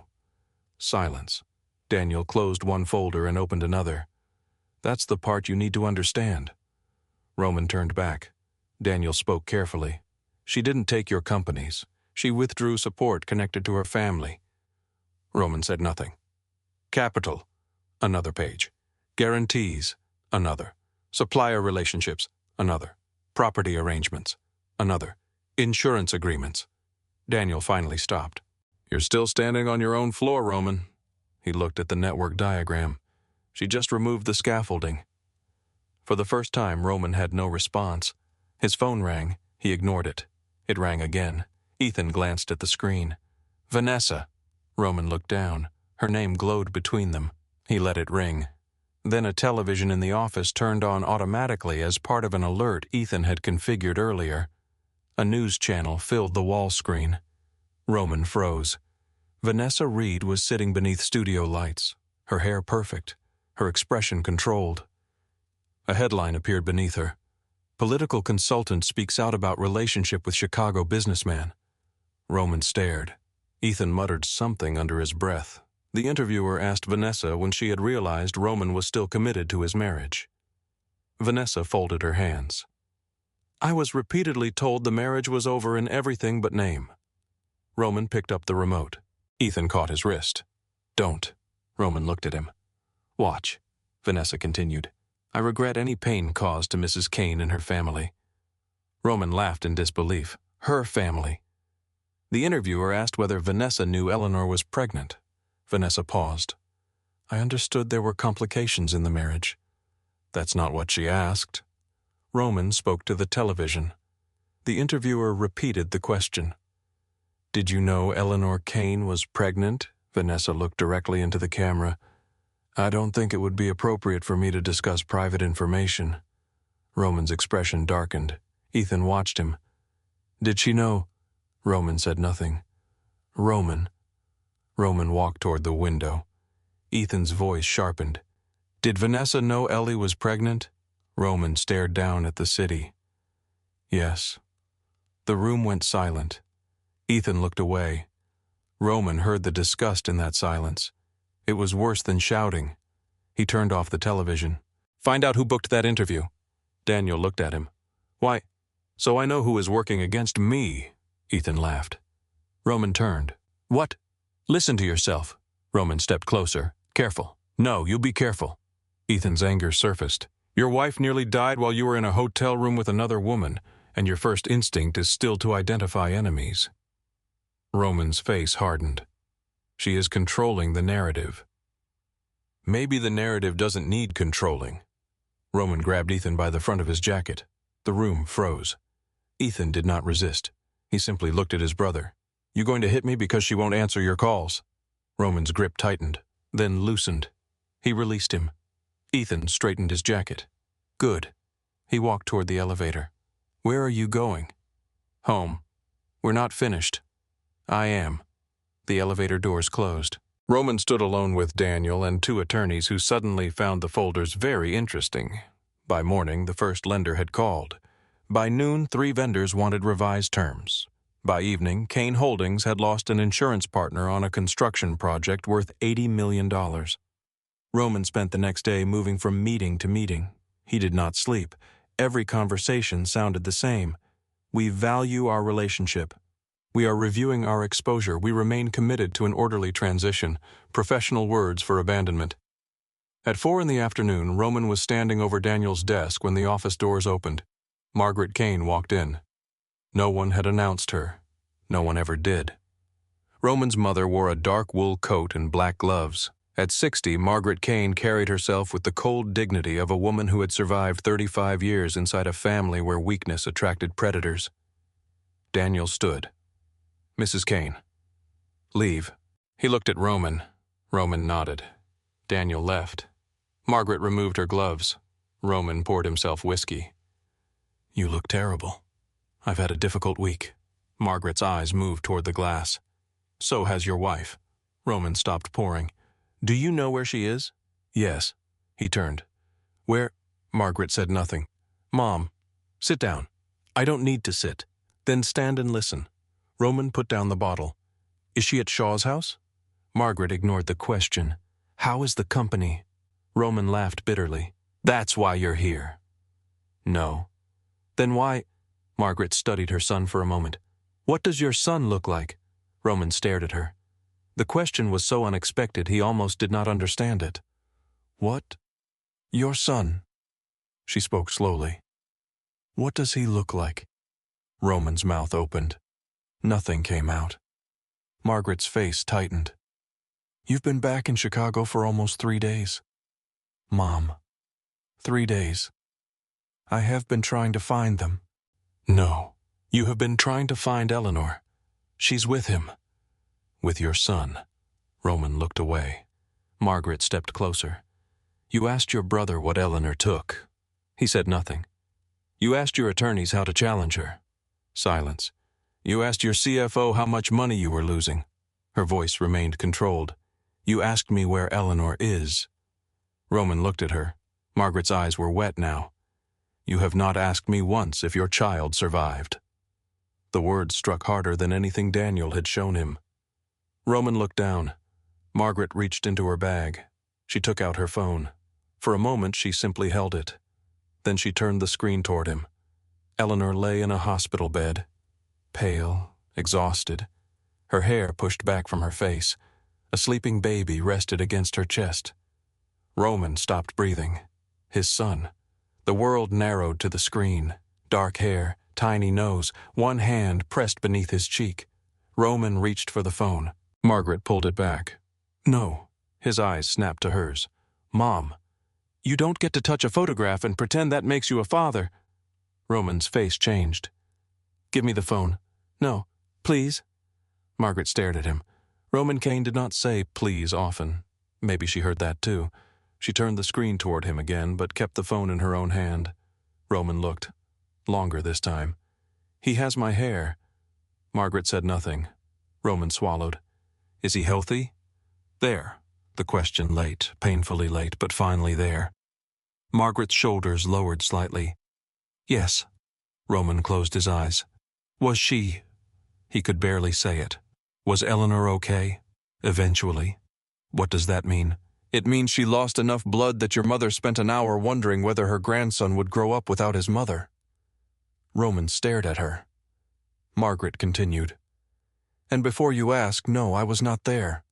[SPEAKER 1] Silence. Daniel closed one folder and opened another. That's the part you need to understand. Roman turned back. Daniel spoke carefully. She didn't take your companies. She withdrew support connected to her family. Roman said nothing. Capital. Another page. Guarantees. Another. Supplier relationships. Another. Property arrangements. Another. Insurance agreements. Daniel finally stopped. You're still standing on your own floor, Roman. He looked at the network diagram. She just removed the scaffolding. For the first time, Roman had no response. His phone rang. He ignored it. It rang again. Ethan glanced at the screen. Vanessa. Roman looked down. Her name glowed between them. He let it ring. Then a television in the office turned on automatically as part of an alert Ethan had configured earlier. A news channel filled the wall screen. Roman froze. Vanessa Reed was sitting beneath studio lights, her hair perfect, her expression controlled. A headline appeared beneath her. Political consultant speaks out about relationship with Chicago businessman. Roman stared. Ethan muttered something under his breath. The interviewer asked Vanessa when she had realized Roman was still committed to his marriage. Vanessa folded her hands. I was repeatedly told the marriage was over in everything but name. Roman picked up the remote. Ethan caught his wrist. Don't. Roman looked at him. Watch, Vanessa continued. I regret any pain caused to Mrs. Kane and her family. Roman laughed in disbelief. Her family. The interviewer asked whether Vanessa knew Eleanor was pregnant. Vanessa paused. I understood there were complications in the marriage. That's not what she asked. Roman spoke to the television. The interviewer repeated the question. Did you know Eleanor Kane was pregnant? Vanessa looked directly into the camera. I don't think it would be appropriate for me to discuss private information. Roman's expression darkened. Ethan watched him. Did she know? Roman said nothing. Roman walked toward the window. Ethan's voice sharpened. Did Vanessa know Ellie was pregnant? Roman stared down at the city. Yes. The room went silent. Ethan looked away. Roman heard the disgust in that silence. It was worse than shouting. He turned off the television. Find out who booked that interview. Daniel looked at him. Why, so I know who is working against me, Ethan laughed. Roman turned. What? Listen to yourself. Roman stepped closer. Careful. No, you be careful. Ethan's anger surfaced. Your wife nearly died while you were in a hotel room with another woman, and your first instinct is still to identify enemies. Roman's face hardened. She is controlling the narrative. Maybe the narrative doesn't need controlling. Roman grabbed Ethan by the front of his jacket. The room froze. Ethan did not resist. He simply looked at his brother. You going to hit me because she won't answer your calls? Roman's grip tightened, then loosened. He released him. Ethan straightened his jacket. Good. He walked toward the elevator. Where are you going? Home. We're not finished. I am. The elevator doors closed. Roman stood alone with Daniel and two attorneys who suddenly found the folders very interesting. By morning, the first lender had called. By noon, 3 vendors wanted revised terms. By evening, Kane Holdings had lost an insurance partner on a construction project worth $80 million. Roman spent the next day moving from meeting to meeting. He did not sleep. Every conversation sounded the same. We value our relationship. We are reviewing our exposure. We remain committed to an orderly transition. Professional words for abandonment. At 4 in the afternoon, Roman was standing over Daniel's desk when the office doors opened. Margaret Kane walked in. No one had announced her. No one ever did. Roman's mother wore a dark wool coat and black gloves. At 60, Margaret Kane carried herself with the cold dignity of a woman who had survived 35 years inside a family where weakness attracted predators. Daniel stood. Mrs. Kane. Leave. He looked at Roman. Roman nodded. Daniel left. Margaret removed her gloves. Roman poured himself whiskey. You look terrible. I've had a difficult week. Margaret's eyes moved toward the glass. So has your wife. Roman stopped pouring. Do you know where she is? Yes. He turned. Where? Margaret said nothing. Mom, sit down. I don't need to sit. Then stand and listen. Roman put down the bottle. Is she at Shaw's house? Margaret ignored the question. How is the company? Roman laughed bitterly. That's why you're here. No. Then why? Margaret studied her son for a moment. What does your son look like? Roman stared at her. The question was so unexpected he almost did not understand it. What? Your son. She spoke slowly. What does he look like? Roman's mouth opened. Nothing came out. Margaret's face tightened. You've been back in Chicago for almost 3 days. Mom. 3 days. I have been trying to find them. No. You have been trying to find Eleanor. She's with him. With your son. Roman looked away. Margaret stepped closer. You asked your brother what Eleanor took. He said nothing. You asked your attorneys how to challenge her. Silence. You asked your CFO how much money you were losing. Her voice remained controlled. You asked me where Eleanor is. Roman looked at her. Margaret's eyes were wet now. You have not asked me once if your child survived. The words struck harder than anything Daniel had shown him. Roman looked down. Margaret reached into her bag. She took out her phone. For a moment, she simply held it. Then she turned the screen toward him. Eleanor lay in a hospital bed, pale, exhausted, her hair pushed back from her face. A sleeping baby rested against her chest. Roman stopped breathing. His son. The world narrowed to the screen. Dark hair, tiny nose, one hand pressed beneath his cheek. Roman reached for the phone. Margaret pulled it back. No. His eyes snapped to hers. Mom, you don't get to touch a photograph and pretend that makes you a father. Roman's face changed. Give me the phone. No, please. Margaret stared at him. Roman Kane did not say please often. Maybe she heard that too. She turned the screen toward him again, but kept the phone in her own hand. Roman looked. Longer this time. He has my hair. Margaret said nothing. Roman swallowed. Is he healthy? There. The question late, painfully late, but finally there. Margaret's shoulders lowered slightly. Yes. Roman closed his eyes. Was she? He could barely say it. Was Eleanor okay? Eventually. What does that mean? It means she lost enough blood that your mother spent an hour wondering whether her grandson would grow up without his mother. Roman stared at her. Margaret continued. And before you ask, no, I was not there.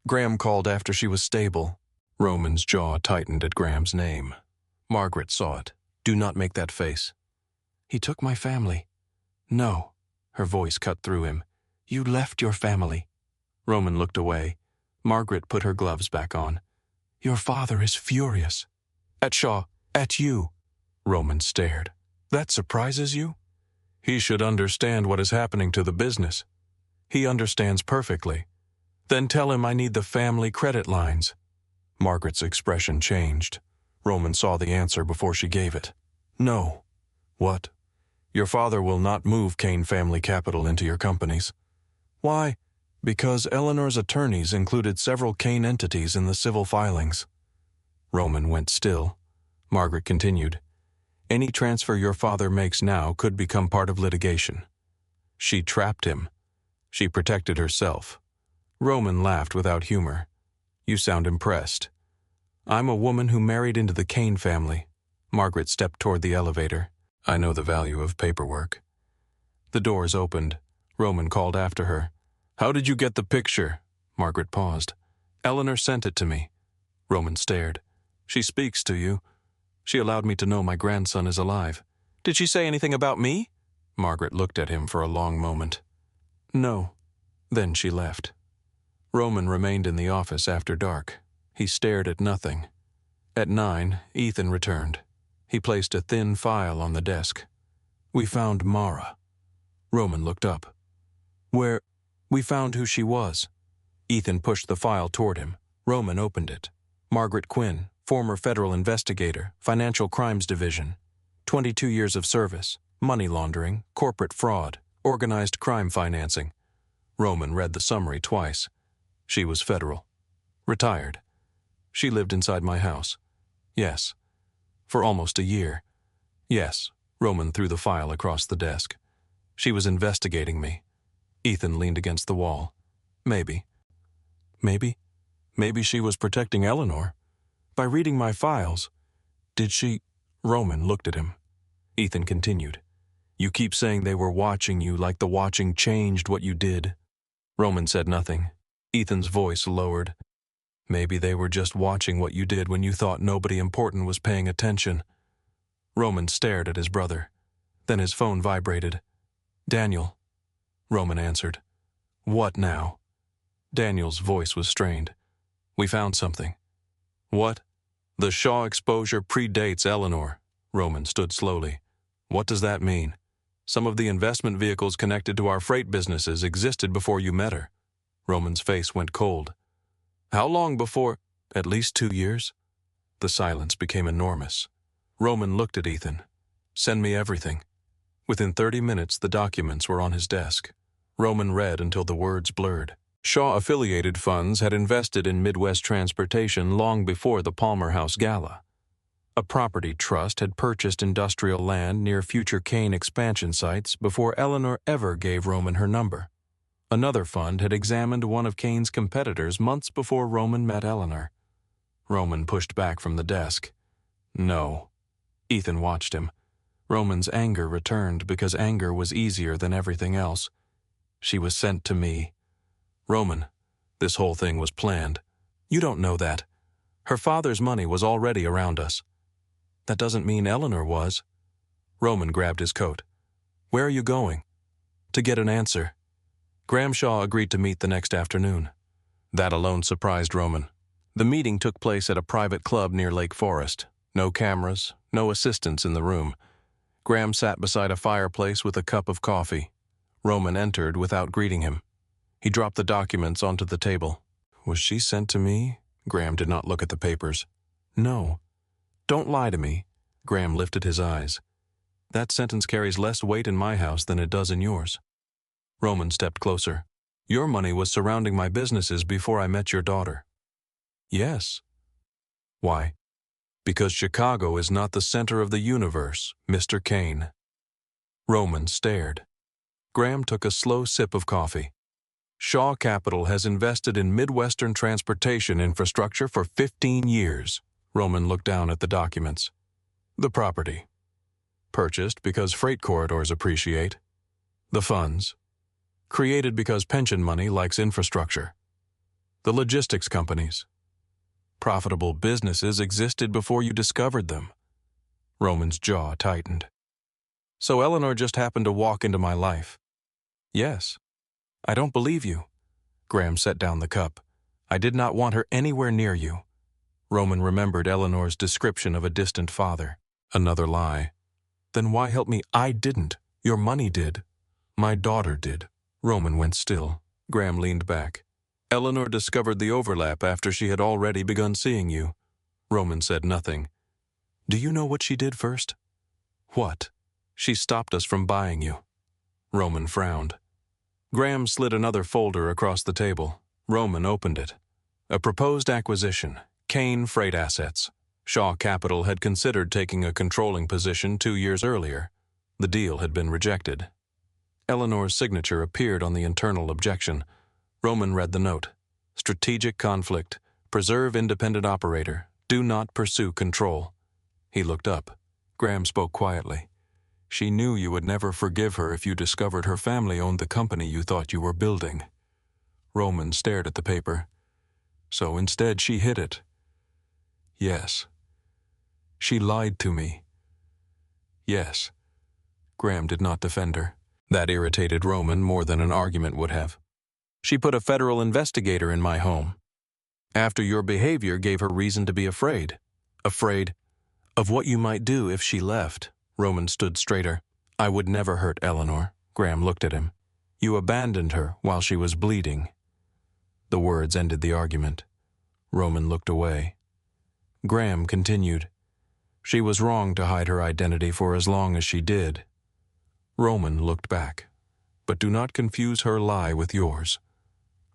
[SPEAKER 1] Graham called after she was stable. Roman's jaw tightened at Graham's name. Margaret saw it. Do not make that face. He took my family. No. Her voice cut through him. You left your family. Roman looked away. Margaret put her gloves back on. Your father is furious. At Shaw, at you. Roman stared. That surprises you? He should understand what is happening to the business. He understands perfectly. Then tell him I need the family credit lines. Margaret's expression changed. Roman saw the answer before she gave it. No. What? Your father will not move Kane family capital into your companies. Why? Because Eleanor's attorneys included several Kane entities in the civil filings. Roman went still. Margaret continued. Any transfer your father makes now could become part of litigation. She trapped him. She protected herself. Roman laughed without humor. You sound impressed. I'm a woman who married into the Kane family. Margaret stepped toward the elevator. I know the value of paperwork. The doors opened. Roman called after her. How did you get the picture? Margaret paused. Eleanor sent it to me. Roman stared. She speaks to you. She allowed me to know my grandson is alive. Did she say anything about me? Margaret looked at him for a long moment. No. Then she left. Roman remained in the office after dark. He stared at nothing. At 9, Ethan returned. He placed a thin file on the desk. We found Mara. Roman looked up. Where? We found who she was. Ethan pushed the file toward him. Roman opened it. Margaret Quinn, former federal investigator, Financial Crimes Division. 22 years of service, money laundering, corporate fraud, organized crime financing. Roman read the summary twice. She was federal. Retired. She lived inside my house. Yes. For almost a year. Yes. Roman threw the file across the desk. She was investigating me. Ethan leaned against the wall. Maybe. Maybe? Maybe she was protecting Eleanor. By reading my files. Did she? Roman looked at him. Ethan continued. You keep saying they were watching you like the watching changed what you did. Roman said nothing. Ethan's voice lowered. Maybe they were just watching what you did when you thought nobody important was paying attention. Roman stared at his brother. Then his phone vibrated. Daniel. Roman answered. What now? Daniel's voice was strained. We found something. What? The Shaw exposure predates Eleanor. Roman stood slowly. What does that mean? Some of the investment vehicles connected to our freight businesses existed before you met her. Roman's face went cold. How long before? At least 2 years. The silence became enormous. Roman looked at Ethan. Send me everything. Within 30 minutes, the documents were on his desk. Roman read until the words blurred. Shaw-affiliated funds had invested in Midwest Transportation long before the Palmer House Gala. A property trust had purchased industrial land near future Kane expansion sites before Eleanor ever gave Roman her number. Another fund had examined one of Kane's competitors months before Roman met Eleanor. Roman pushed back from the desk. No. Ethan watched him. Roman's anger returned because anger was easier than everything else. She was sent to me. Roman, this whole thing was planned. You don't know that. Her father's money was already around us. That doesn't mean Eleanor was. Roman grabbed his coat. Where are you going? To get an answer. Graham Shaw agreed to meet the next afternoon. That alone surprised Roman. The meeting took place at a private club near Lake Forest. No cameras, no assistants in the room. Graham sat beside a fireplace with a cup of coffee. Roman entered without greeting him. He dropped the documents onto the table. Was she sent to me? Graham did not look at the papers. No. Don't lie to me. Graham lifted his eyes. That sentence carries less weight in my house than it does in yours. Roman stepped closer. Your money was surrounding my businesses before I met your daughter. Yes. Why? Because Chicago is not the center of the universe, Mr. Kane. Roman stared. Graham took a slow sip of coffee. Shaw Capital has invested in Midwestern transportation infrastructure for 15 years. Roman looked down at the documents. The property. Purchased because freight corridors appreciate. The funds. Created because pension money likes infrastructure. The logistics companies. Profitable businesses existed before you discovered them. Roman's jaw tightened. So Eleanor just happened to walk into my life. Yes. I don't believe you. Graham set down the cup. I did not want her anywhere near you. Roman remembered Eleanor's description of a distant father. Another lie. Then why help me? I didn't. Your money did. My daughter did. Roman went still. Graham leaned back. Eleanor discovered the overlap after she had already begun seeing you. Roman said nothing. Do you know what she did first? What? She stopped us from buying you. Roman frowned. Graham slid another folder across the table. Roman opened it. A proposed acquisition, Kane Freight Assets. Shaw Capital had considered taking a controlling position 2 years earlier. The deal had been rejected. Eleanor's signature appeared on the internal objection. Roman read the note. Strategic conflict. Preserve independent operator. Do not pursue control. He looked up. Graham spoke quietly. She knew you would never forgive her if you discovered her family owned the company you thought you were building. Roman stared at the paper. So instead she hid it. Yes. She lied to me. Yes. Graham did not defend her. That irritated Roman more than an argument would have. She put a federal investigator in my home. After your behavior gave her reason to be afraid. Afraid of what you might do if she left. Roman stood straighter. I would never hurt Eleanor. Graham looked at him. You abandoned her while she was bleeding. The words ended the argument. Roman looked away. Graham continued. She was wrong to hide her identity for as long as she did. Roman looked back. But do not confuse her lie with yours.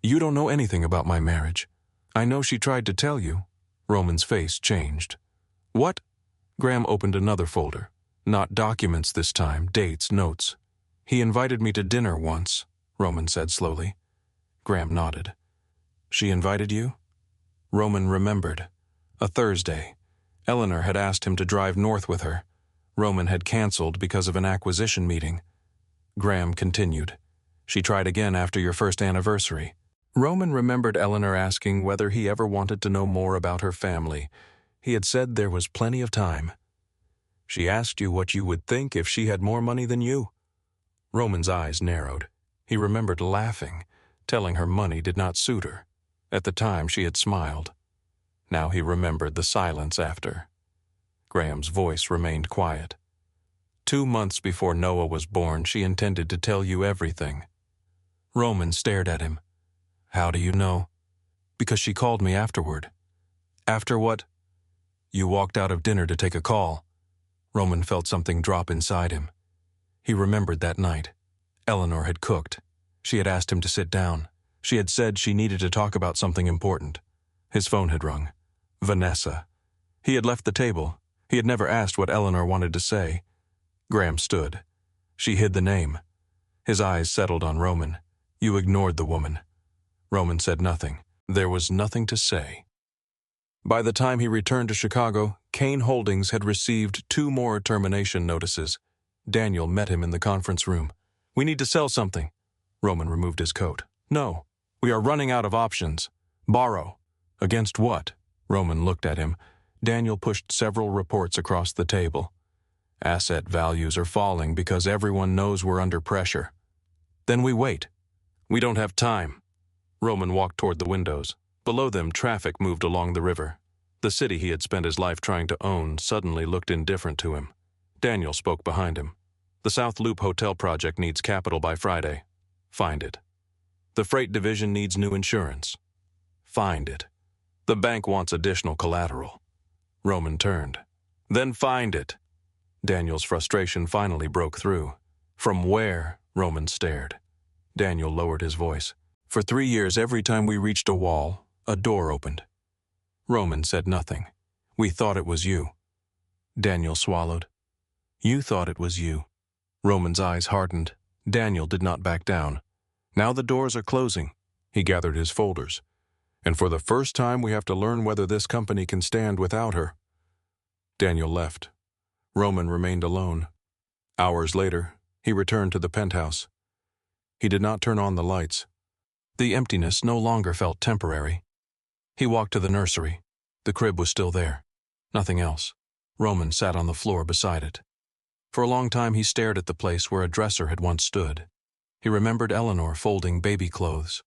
[SPEAKER 1] You don't know anything about my marriage. I know she tried to tell you. Roman's face changed. What? Graham opened another folder. Not documents this time, dates, notes. He invited me to dinner once, Roman said slowly. Graham nodded. She invited you? Roman remembered. A Thursday. Eleanor had asked him to drive north with her. Roman had canceled because of an acquisition meeting. Graham continued. She tried again after your first anniversary. Roman remembered Eleanor asking whether he ever wanted to know more about her family. He had said there was plenty of time. She asked you what you would think if she had more money than you. Roman's eyes narrowed. He remembered laughing, telling her money did not suit her. At the time she had smiled. Now he remembered the silence after. Graham's voice remained quiet. 2 months before Noah was born, she intended to tell you everything. Roman stared at him. How do you know? Because she called me afterward. After what? You walked out of dinner to take a call. Roman felt something drop inside him. He remembered that night. Eleanor had cooked. She had asked him to sit down. She had said she needed to talk about something important. His phone had rung. Vanessa. He had left the table. He had never asked what Eleanor wanted to say. Graham stood. She hid the name. His eyes settled on Roman. You ignored the woman. Roman said nothing. There was nothing to say. By the time he returned to Chicago, Kane Holdings had received 2 more termination notices. Daniel met him in the conference room. We need to sell something. Roman removed his coat. No, we are running out of options. Borrow. Against what? Roman looked at him. Daniel pushed several reports across the table. Asset values are falling because everyone knows we're under pressure. Then we wait. We don't have time. Roman walked toward the windows. Below them, traffic moved along the river. The city he had spent his life trying to own suddenly looked indifferent to him. Daniel spoke behind him. The South Loop Hotel project needs capital by Friday. Find it. The freight division needs new insurance. Find it. The bank wants additional collateral. Roman turned. Then find it. Daniel's frustration finally broke through. From where? Roman stared. Daniel lowered his voice. For 3 years, every time we reached a wall, a door opened. Roman said nothing. We thought it was you. Daniel swallowed. You thought it was you. Roman's eyes hardened. Daniel did not back down. Now the doors are closing. He gathered his folders. And for the first time, we have to learn whether this company can stand without her. Daniel left. Roman remained alone. Hours later, he returned to the penthouse. He did not turn on the lights. The emptiness no longer felt temporary. He walked to the nursery. The crib was still there. Nothing else. Roman sat on the floor beside it. For a long time he stared at the place where a dresser had once stood. He remembered Eleanor folding baby clothes.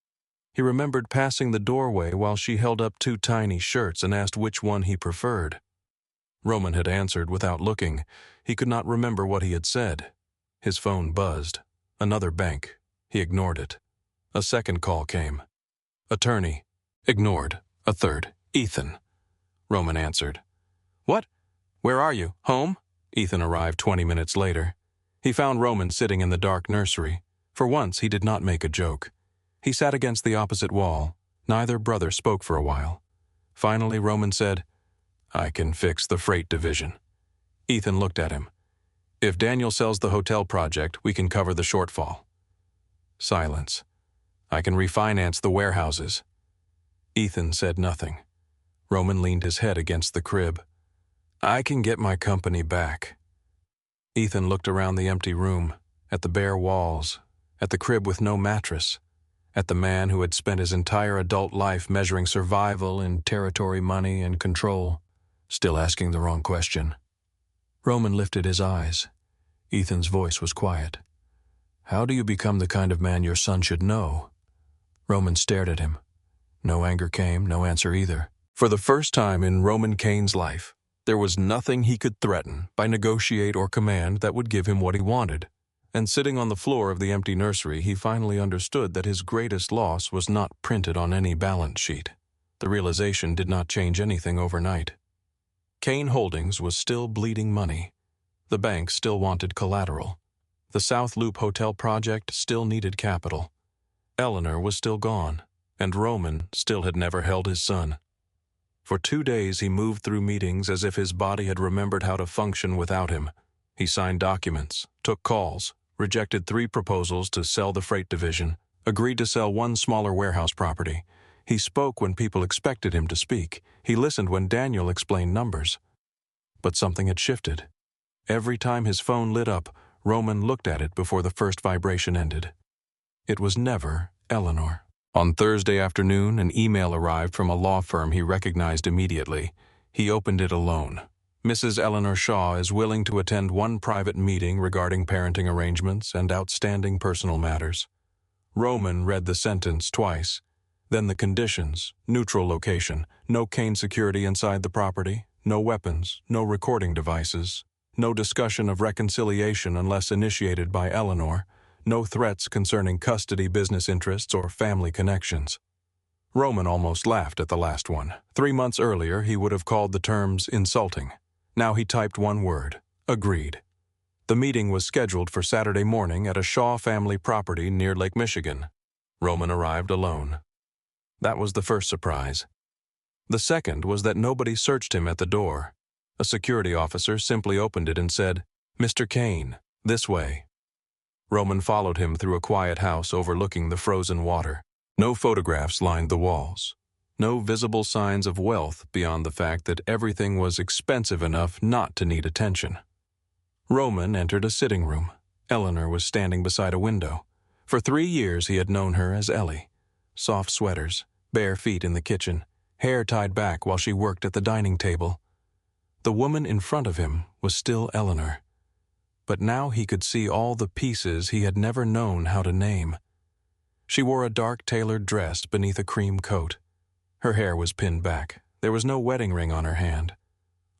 [SPEAKER 1] He remembered passing the doorway while she held up 2 tiny shirts and asked which one he preferred. Roman had answered without looking. He could not remember what he had said. His phone buzzed. Another bank. He ignored it. A second call came. Attorney. Ignored. A third. Ethan. Roman answered. What? Where are you? Home? Ethan arrived 20 minutes later. He found Roman sitting in the dark nursery. For once, he did not make a joke. He sat against the opposite wall. Neither brother spoke for a while. Finally, Roman said, I can fix the freight division. Ethan looked at him. If Daniel sells the hotel project, we can cover the shortfall. Silence. I can refinance the warehouses. Ethan said nothing. Roman leaned his head against the crib. I can get my company back. Ethan looked around the empty room, at the bare walls, at the crib with no mattress, at the man who had spent his entire adult life measuring survival in territory, money, and control, still asking the wrong question. Roman lifted his eyes. Ethan's voice was quiet. How do you become the kind of man your son should know? Roman stared at him. No anger came, no answer either. For the first time in Roman Kane's life, there was nothing he could threaten, by negotiate or command that would give him what he wanted. And sitting on the floor of the empty nursery, he finally understood that his greatest loss was not printed on any balance sheet. The realization did not change anything overnight. Kane Holdings was still bleeding money. The bank still wanted collateral. The South Loop Hotel project still needed capital. Eleanor was still gone, and Roman still had never held his son. For 2 days he moved through meetings as if his body had remembered how to function without him. He signed documents, took calls, rejected 3 proposals to sell the freight division, agreed to sell 1 smaller warehouse property. He spoke when people expected him to speak. He listened when Daniel explained numbers. But something had shifted. Every time his phone lit up, Roman looked at it before the first vibration ended. It was never Eleanor. On Thursday afternoon, an email arrived from a law firm he recognized immediately. He opened it alone. Mrs. Eleanor Shaw is willing to attend 1 private meeting regarding parenting arrangements and outstanding personal matters. Roman read the sentence twice. Then the conditions: neutral location, no Kane security inside the property, no weapons, no recording devices, no discussion of reconciliation unless initiated by Eleanor, no threats concerning custody, business interests, or family connections. Roman almost laughed at the last one. 3 months earlier, he would have called the terms insulting. Now he typed 1 word: agreed. The meeting was scheduled for Saturday morning at a Shaw family property near Lake Michigan. Roman arrived alone. That was the first surprise. The second was that nobody searched him at the door. A security officer simply opened it and said, "Mr. Kane, this way." Roman followed him through a quiet house overlooking the frozen water. No photographs lined the walls. No visible signs of wealth beyond the fact that everything was expensive enough not to need attention. Roman entered a sitting room. Eleanor was standing beside a window. For 3 years he had known her as Ellie. Soft sweaters, bare feet in the kitchen, hair tied back while she worked at the dining table. The woman in front of him was still Eleanor. But now he could see all the pieces he had never known how to name. She wore a dark tailored dress beneath a cream coat. Her hair was pinned back. There was no wedding ring on her hand.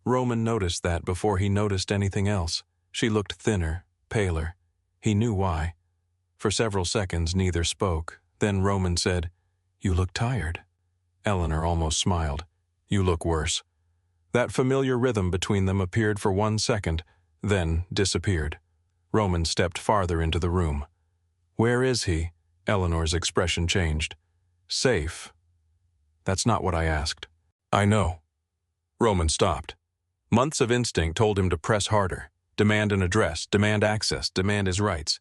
[SPEAKER 1] Roman noticed that before he noticed anything else. She looked thinner, paler. He knew why. For several seconds neither spoke. Then Roman said, "You look tired." Eleanor almost smiled. "You look worse." That familiar rhythm between them appeared for 1 second, then disappeared. Roman stepped farther into the room. "Where is he?" Eleanor's expression changed. "Safe." "That's not what I asked." "I know." Roman stopped. Months of instinct told him to press harder, demand an address, demand access, demand his rights.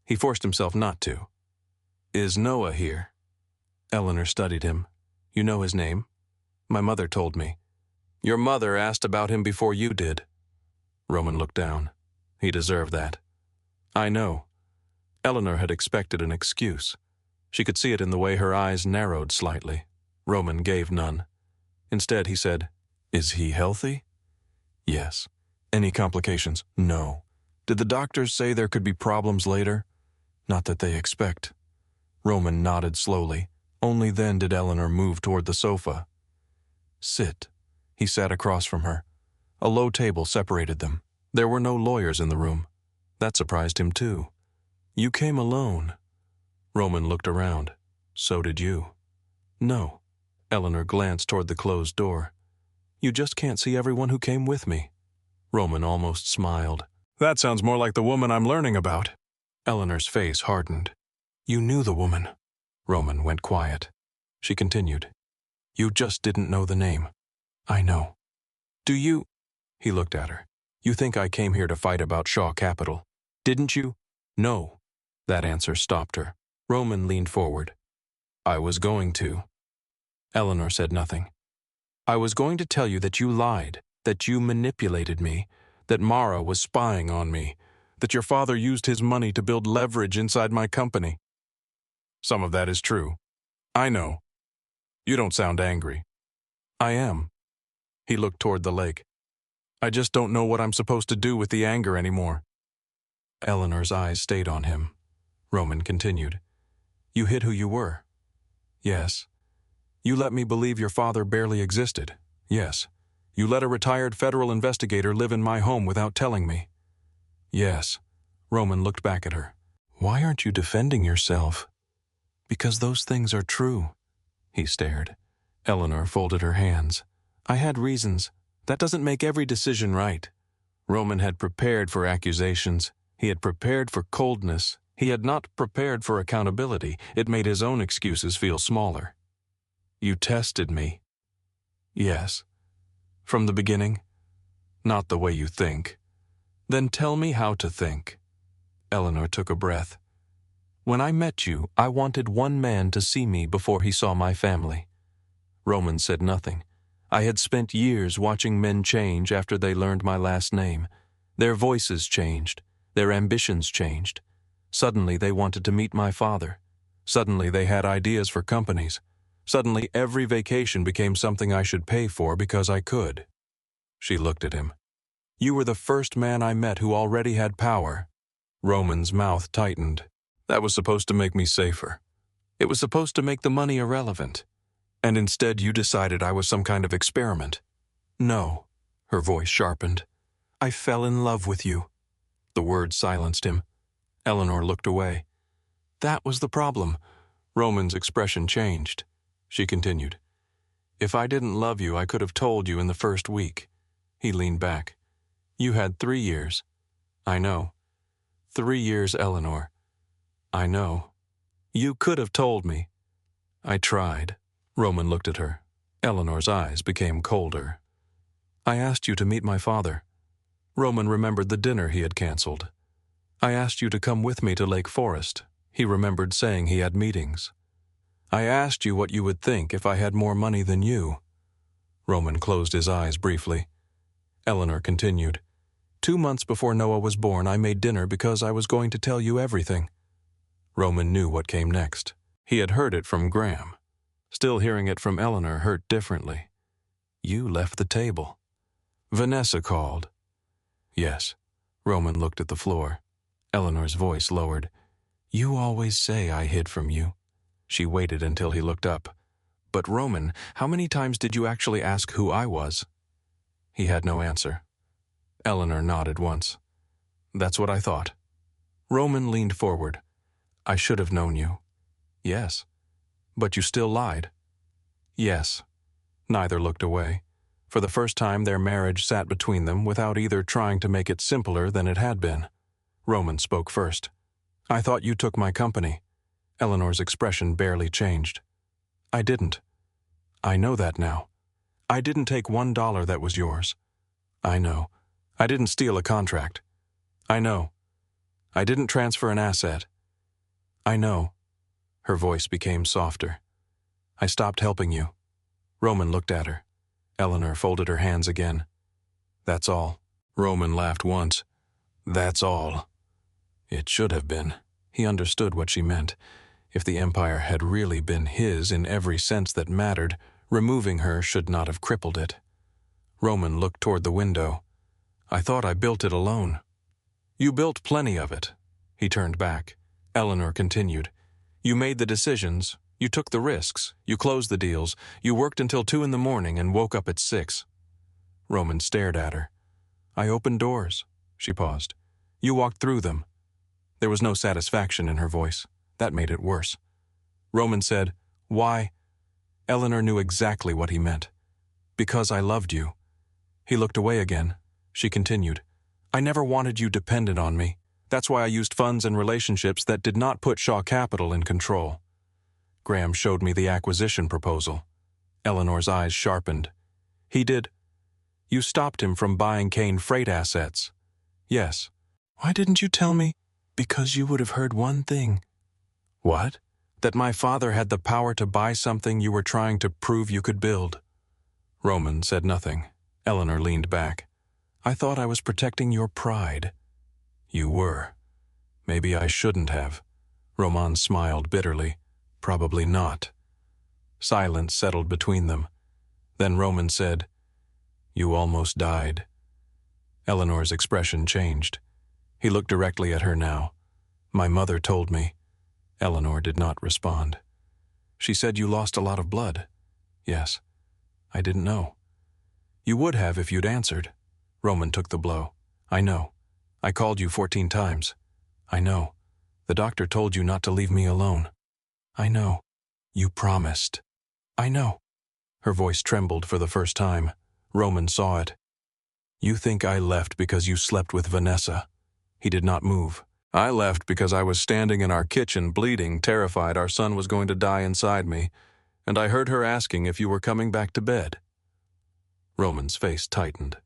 [SPEAKER 1] He forced himself not to. "Is Noah here?" Eleanor studied him. "You know his name?" "My mother told me." "Your mother asked about him before you did." Roman looked down. He deserved that. "I know." Eleanor had expected an excuse. She could see it in the way her eyes narrowed slightly. Roman gave none. Instead, he said, "Is he healthy?" "Yes." "Any complications?" "No." "Did the doctors say there could be problems later?" "Not that they expect." Roman nodded slowly. Only then did Eleanor move toward the sofa. "Sit." He sat across from her. A low table separated them. There were no lawyers in the room. That surprised him too. "You came alone." Roman looked around. "So did you." "No." Eleanor glanced toward the closed door. "You just can't see everyone who came with me." Roman almost smiled. "That sounds more like the woman I'm learning about." Eleanor's face hardened. "You knew the woman." Roman went quiet. She continued. "You just didn't know the name." "I know." "Do you—" He looked at her. "You think I came here to fight about Shaw Capital? Didn't you?" "No." That answer stopped her. Roman leaned forward. "I was going to." Eleanor said nothing. "I was going to tell you that you lied, that you manipulated me, that Mara was spying on me, that your father used his money to build leverage inside my company. Some of that is true. I know. You don't sound angry." "I am." He looked toward the lake. "I just don't know what I'm supposed to do with the anger anymore." Eleanor's eyes stayed on him. Roman continued. "You hid who you were." "Yes." "You let me believe your father barely existed." "Yes." "You let a retired federal investigator live in my home without telling me." "Yes." Roman looked back at her. "Why aren't you defending yourself?" "Because those things are true." He stared. Eleanor folded her hands. "I had reasons. That doesn't make every decision right." Roman had prepared for accusations. He had prepared for coldness. He had not prepared for accountability. It made his own excuses feel smaller. "You tested me." "Yes." "From the beginning?" "Not the way you think." "Then tell me how to think." Eleanor took a breath. "When I met you, I wanted one man to see me before he saw my family." Roman said nothing. I had spent years watching men change after they learned my last name. Their voices changed. Their ambitions changed. Suddenly they wanted to meet my father. Suddenly they had ideas for companies. Suddenly every vacation became something I should pay for because I could. She looked at him. "You were the first man I met who already had power." Roman's mouth tightened. "That was supposed to make me safer. It was supposed to make the money irrelevant. And instead you decided I was some kind of experiment." "No." Her voice sharpened. "I fell in love with you." The words silenced him. Eleanor looked away. "That was the problem." Roman's expression changed. She continued. "If I didn't love you, I could have told you in the first week." He leaned back. "You had 3 years." "I know." 3 years, Eleanor." "I know." "You could have told me." "I tried." Roman looked at her. Eleanor's eyes became colder. "I asked you to meet my father." Roman remembered the dinner he had canceled. "I asked you to come with me to Lake Forest." He remembered saying he had meetings. "I asked you what you would think if I had more money than you." Roman closed his eyes briefly. Eleanor continued. 2 months before Noah was born, I made dinner because I was going to tell you everything." Roman knew what came next. He had heard it from Graham. Still hearing it from Eleanor hurt differently. "You left the table." "Vanessa called." "Yes." Roman looked at the floor. Eleanor's voice lowered. "You always say I hid from you. She waited until he looked up. "But Roman, how many times did you actually ask who I was?" He had no answer. Eleanor nodded once. "That's what I thought." Roman leaned forward. "I should have known you." "Yes." "But you still lied." "Yes." Neither looked away. For the first time their marriage sat between them without either trying to make it simpler than it had been. Roman spoke first. "I thought you took my company." Eleanor's expression barely changed. "I didn't." "I know that now." "I didn't take $1 that was yours." "I know." "I didn't steal a contract." "I know." "I didn't transfer an asset." "I know." Her voice became softer. "I stopped helping you." Roman looked at her. Eleanor folded her hands again. "That's all." Roman laughed once. "That's all." It should have been. He understood what she meant. If the empire had really been his in every sense that mattered, removing her should not have crippled it. Roman looked toward the window. "I thought I built it alone." "You built plenty of it." He turned back. Eleanor continued. "You made the decisions. You took the risks. You closed the deals. You worked until 2 in the morning and woke up at 6. Roman stared at her. "I opened doors." She paused. "You walked through them." There was no satisfaction in her voice. That made it worse. Roman said, "Why?" Eleanor knew exactly what he meant. "Because I loved you." He looked away again. She continued, "I never wanted you dependent on me. That's why I used funds and relationships that did not put Shaw Capital in control." Graham showed me the acquisition proposal. Eleanor's eyes sharpened. "He did." "You stopped him from buying Kane freight assets." "Yes." "Why didn't you tell me?" "Because you would have heard one thing." "What?" "That my father had the power to buy something you were trying to prove you could build." Roman said nothing. Eleanor leaned back. "I thought I was protecting your pride." "You were. Maybe I shouldn't have." Roman smiled bitterly. "Probably not." Silence settled between them. Then Roman said, "You almost died." Eleanor's expression changed. He looked directly at her now. "My mother told me." Eleanor did not respond. "She said you lost a lot of blood." "Yes." "I didn't know." "You would have if you'd answered." Roman took the blow. "I know. I called you 14 times. I know. The doctor told you not to leave me alone. I know. You promised. I know." Her voice trembled for the first time. Roman saw it. "You think I left because you slept with Vanessa." He did not move. "I left because I was standing in our kitchen bleeding, terrified our son was going to die inside me, and I heard her asking if you were coming back to bed." Roman's face tightened.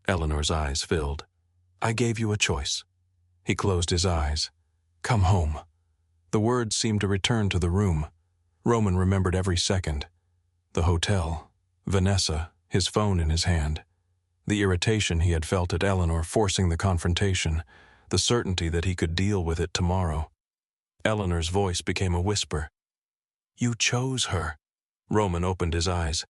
[SPEAKER 1] Eleanor's eyes filled. "I gave you a choice." He closed his eyes. "Come home." The words seemed to return to the room. Roman remembered every second. The hotel, Vanessa, his phone in his hand. The irritation he had felt at Eleanor forcing the confrontation, the certainty that he could deal with it tomorrow. Eleanor's voice became a whisper. "You chose her." Roman opened his eyes.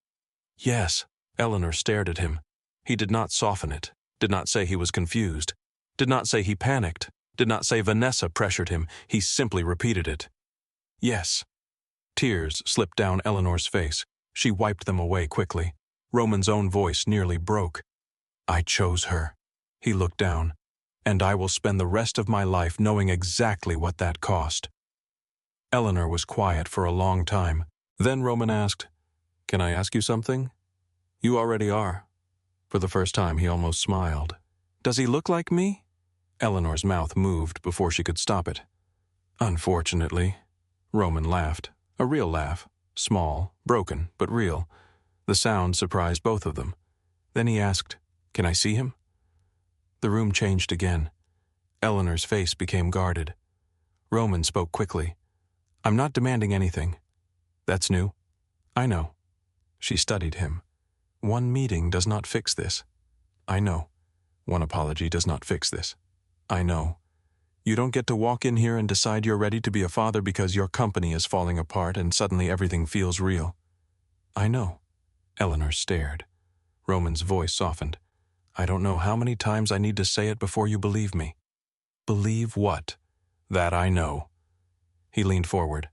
[SPEAKER 1] "Yes." Eleanor stared at him. He did not soften it, did not say he was confused, did not say he panicked, did not say Vanessa pressured him. He simply repeated it. "Yes." Tears slipped down Eleanor's face. She wiped them away quickly. Roman's own voice nearly broke. "I chose her." He looked down. "And I will spend the rest of my life knowing exactly what that cost." Eleanor was quiet for a long time. Then Roman asked, "Can I ask you something?" "You already are." For the first time he almost smiled. "Does he look like me?" Eleanor's mouth moved before she could stop it. "Unfortunately." Roman laughed. A real laugh. Small, broken, but real. The sound surprised both of them. Then he asked, "Can I see him?" The room changed again. Eleanor's face became guarded. Roman spoke quickly. "I'm not demanding anything." "That's new." "I know." She studied him. "One meeting does not fix this." "I know." "One apology does not fix this." "I know." "You don't get to walk in here and decide you're ready to be a father because your company is falling apart and suddenly everything feels real." "I know." Eleanor stared. Roman's voice softened. "I don't know how many times I need to say it before you believe me." "Believe what?" "That I know." He leaned forward.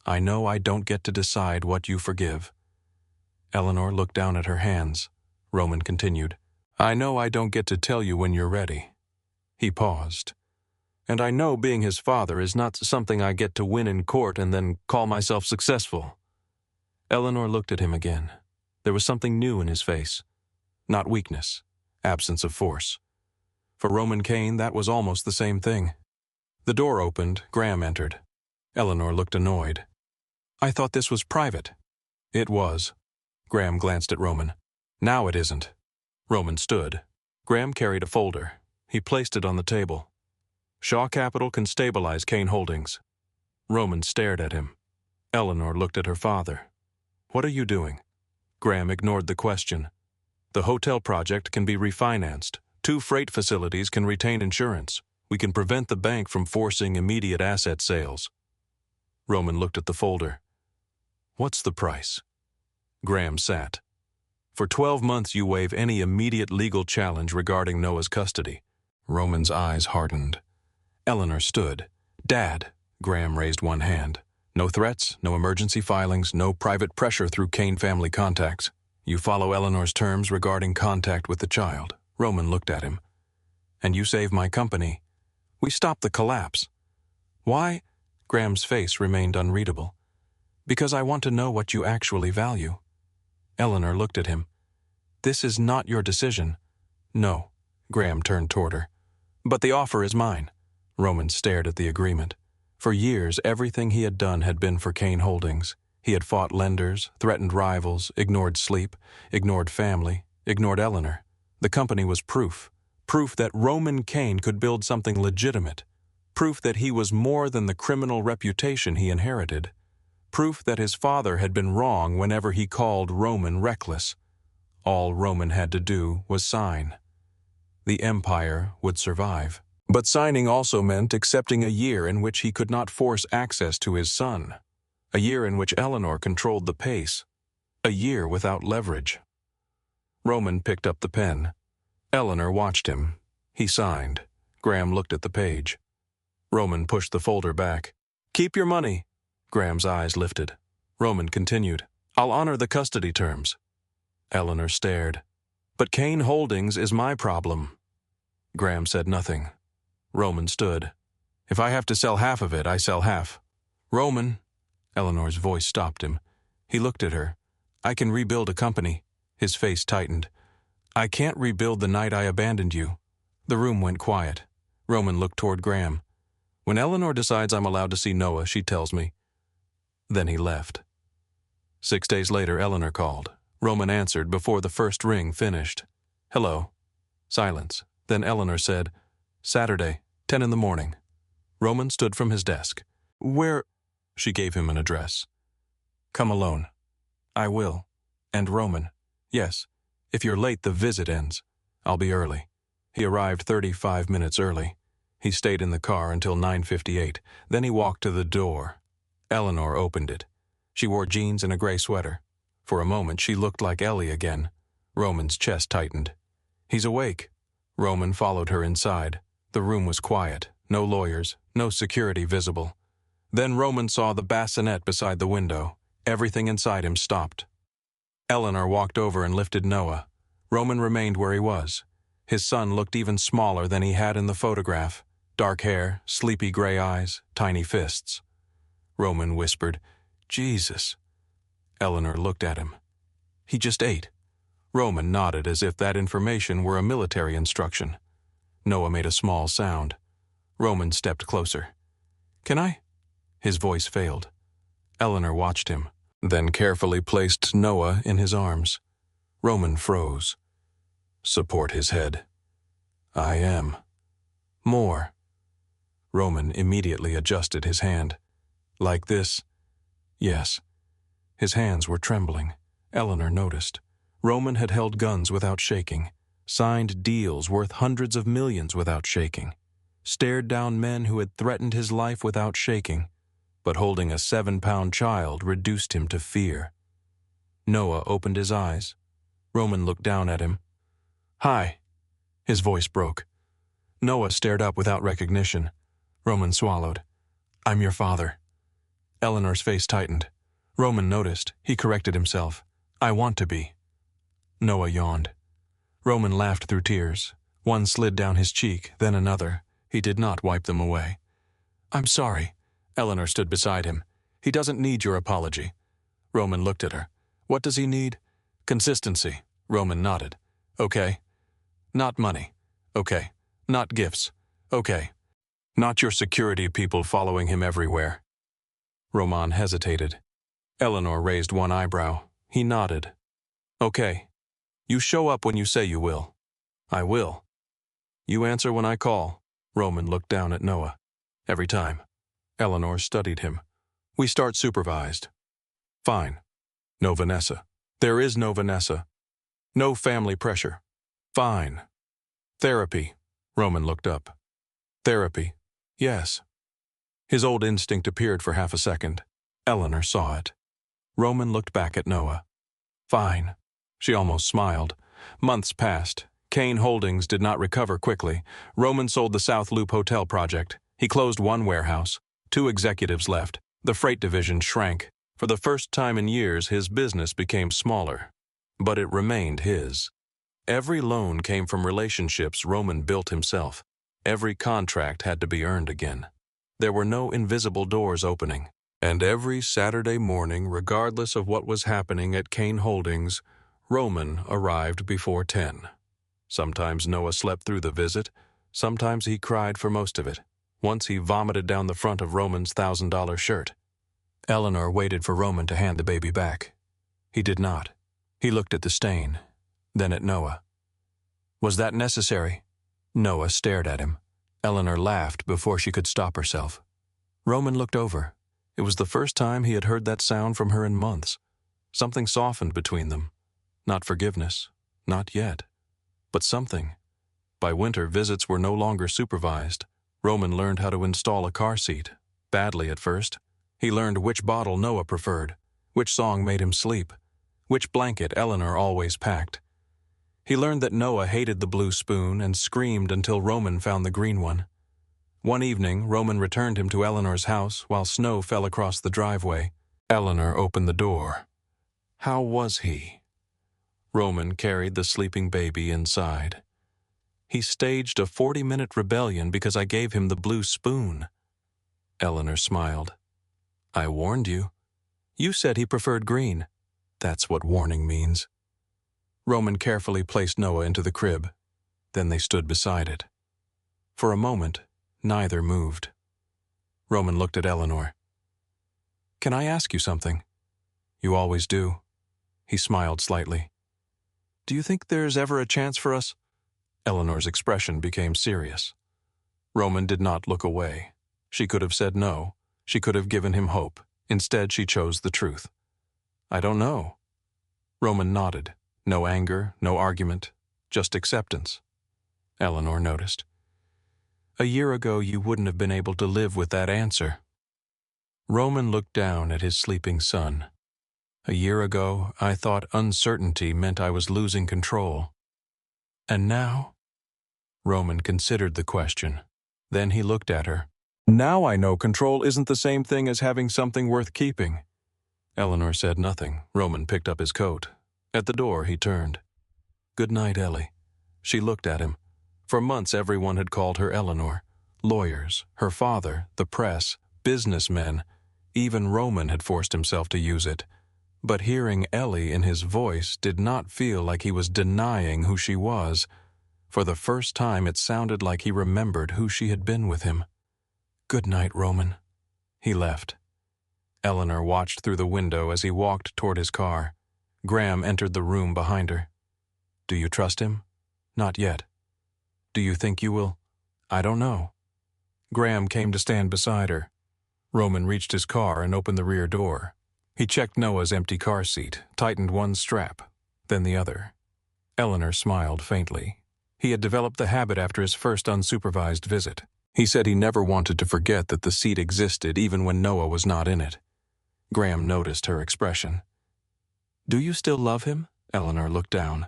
[SPEAKER 1] I know I don't get to decide what you forgive." Eleanor looked down at her hands. Roman continued, "I know I don't get to tell you when you're ready." He paused. "And I know being his father is not something I get to win in court and then call myself successful." Eleanor looked at him again. There was something new in his face. Not weakness, absence of force. For Roman Kane, that was almost the same thing. The door opened. Graham entered. Eleanor looked annoyed. "I thought this was private." "It was." Graham glanced at Roman. "Now it isn't." Roman stood. Graham carried a folder. He placed it on the table. "Shaw Capital can stabilize Kane Holdings." Roman stared at him. Eleanor looked at her father. "What are you doing?" Graham ignored the question. "The hotel project can be refinanced. 2 freight facilities can retain insurance. We can prevent the bank from forcing immediate asset sales." Roman looked at the folder. "What's the price?" Graham sat. "For 12 months you waive any immediate legal challenge regarding Noah's custody." Roman's eyes hardened. Eleanor stood. "Dad," Graham raised one hand. "No threats, no emergency filings, no private pressure through Kane family contacts. You follow Eleanor's terms regarding contact with the child." Roman looked at him. "And you save my company. We stop the collapse." "Why?" Graham's face remained unreadable. "Because I want to know what you actually value." Eleanor looked at him. "This is not your decision." "No." Graham turned toward her. "But the offer is mine." Roman stared at the agreement. For years, everything he had done had been for Kane Holdings. He had fought lenders, threatened rivals, ignored sleep, ignored family, ignored Eleanor. The company was proof that Roman Kane could build something legitimate, proof that he was more than the criminal reputation he inherited, proof that his father had been wrong whenever he called Roman reckless. All Roman had to do was sign. The empire would survive. But signing also meant accepting a year in which he could not force access to his son, a year in which Eleanor controlled the pace, a year without leverage. Roman picked up the pen. Eleanor watched him. He signed. Graham looked at the page. Roman pushed the folder back. "Keep your money." Graham's eyes lifted. Roman continued, "I'll honor the custody terms." Eleanor stared. "But Kane Holdings is my problem." Graham said nothing. Roman stood. "If I have to sell half of it, I sell half." "Roman," Eleanor's voice stopped him. He looked at her. "I can rebuild a company." His face tightened. "I can't rebuild the night I abandoned you." The room went quiet. Roman looked toward Graham. "When Eleanor decides I'm allowed to see Noah, she tells me." Then he left. 6 days later, Eleanor called. Roman answered before the first ring finished. "Hello." Silence. Then Eleanor said, "Saturday, 10 in the morning." Roman stood from his desk. "Where?" She gave him an address. "Come alone." "I will." "And Roman." "Yes. If you're late, the visit ends." "I'll be early." He arrived 35 minutes early. He stayed in the car until 9:58. Then he walked to the door. Eleanor opened it. She wore jeans and a gray sweater. For a moment, she looked like Ellie again. Roman's chest tightened. "He's awake." Roman followed her inside. The room was quiet. No lawyers, no security visible. Then Roman saw the bassinet beside the window. Everything inside him stopped. Eleanor walked over and lifted Noah. Roman remained where he was. His son looked even smaller than he had in the photograph. Dark hair, sleepy gray eyes, tiny fists. Roman whispered, "Jesus." Eleanor looked at him. "He just ate." Roman nodded as if that information were a military instruction. Noah made a small sound. Roman stepped closer. "Can I?" His voice failed. Eleanor watched him, then carefully placed Noah in his arms. Roman froze. "Support his head." "I am." "More." Roman immediately adjusted his hand. "Like this?" "Yes." His hands were trembling. Eleanor noticed. Roman had held guns without shaking, signed deals worth hundreds of millions without shaking, stared down men who had threatened his life without shaking, but holding a 7-pound child reduced him to fear. Noah opened his eyes. Roman looked down at him. "Hi." His voice broke. Noah stared up without recognition. Roman swallowed. "I'm your father." Eleanor's face tightened. Roman noticed. He corrected himself. I want to be. Noah yawned. Roman laughed through tears. One slid down his cheek, then another. He did not wipe them away. I'm sorry. Eleanor stood beside him. He doesn't need your apology. Roman looked at her. What does he need? Consistency. Roman nodded. Okay. Not money. Okay. Not gifts. Okay. Not your security people following him everywhere. Roman hesitated. Eleanor raised one eyebrow. He nodded. Okay. You show up when you say you will. I will. You answer when I call. Roman looked down at Noah. Every time. Eleanor studied him. We start supervised. Fine. No Vanessa. There is no Vanessa. No family pressure. Fine. Therapy. Roman looked up. Therapy. Yes. His old instinct appeared for half a second. Eleanor saw it. Roman looked back at Noah. Fine. She almost smiled. Months passed. Kane Holdings did not recover quickly. Roman sold the South Loop Hotel project. He closed one warehouse. 2 executives left. The freight division shrank. For the first time in years, his business became smaller. But it remained his. Every loan came from relationships Roman built himself. Every contract had to be earned again. There were no invisible doors opening. And every Saturday morning, regardless of what was happening at Kane Holdings, Roman arrived before 10. Sometimes Noah slept through the visit. Sometimes he cried for most of it. Once he vomited down the front of Roman's $1,000 shirt. Eleanor waited for Roman to hand the baby back. He did not. He looked at the stain, then at Noah. Was that necessary? Noah stared at him. Eleanor laughed before she could stop herself. Roman looked over. It was the first time he had heard that sound from her in months. Something softened between them. Not forgiveness. Not yet. But something. By winter, visits were no longer supervised. Roman learned how to install a car seat. Badly at first. He learned which bottle Noah preferred, which song made him sleep, which blanket Eleanor always packed. He learned that Noah hated the blue spoon and screamed until Roman found the green one. One evening, Roman returned him to Eleanor's house while snow fell across the driveway. Eleanor opened the door. How was he? Roman carried the sleeping baby inside. He staged a 40-minute rebellion because I gave him the blue spoon. Eleanor smiled. I warned you. You said he preferred green. That's what warning means. Roman carefully placed Noah into the crib. Then they stood beside it. For a moment, neither moved. Roman looked at Eleanor. Can I ask you something? You always do. He smiled slightly. Do you think there's ever a chance for us? Eleanor's expression became serious. Roman did not look away. She could have said no. She could have given him hope. Instead, she chose the truth. I don't know. Roman nodded. No anger, no argument, just acceptance. Eleanor noticed. A year ago, you wouldn't have been able to live with that answer. Roman looked down at his sleeping son. A year ago, I thought uncertainty meant I was losing control. And now? Roman considered the question. Then he looked at her. Now I know control isn't the same thing as having something worth keeping. Eleanor said nothing. Roman picked up his coat. At the door, he turned. Good night, Ellie. She looked at him. For months, everyone had called her Eleanor. Lawyers, her father, the press, businessmen. Even Roman had forced himself to use it. But hearing Ellie in his voice did not feel like he was denying who she was. For the first time, it sounded like he remembered who she had been with him. Good night, Roman. He left. Eleanor watched through the window as he walked toward his car. Graham entered the room behind her. Do you trust him? Not yet. Do you think you will? I don't know. Graham came to stand beside her. Roman reached his car and opened the rear door. He checked Noah's empty car seat, tightened one strap, then the other. Eleanor smiled faintly. He had developed the habit after his first unsupervised visit. He said he never wanted to forget that the seat existed even when Noah was not in it. Graham noticed her expression. Do you still love him? Eleanor looked down.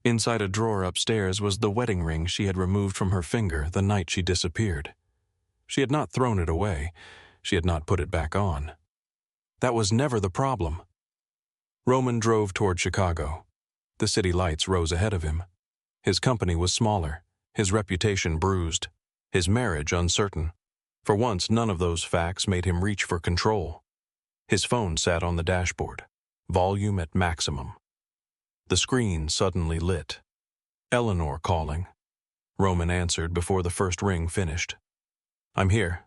[SPEAKER 1] Inside a drawer upstairs was the wedding ring she had removed from her finger the night she disappeared. She had not thrown it away. She had not put it back on. That was never the problem. Roman drove toward Chicago. The city lights rose ahead of him. His company was smaller, his reputation bruised, his marriage uncertain. For once, none of those facts made him reach for control. His phone sat on the dashboard, volume at maximum. The screen suddenly lit. Eleanor calling. Roman answered before the first ring finished. "I'm here,"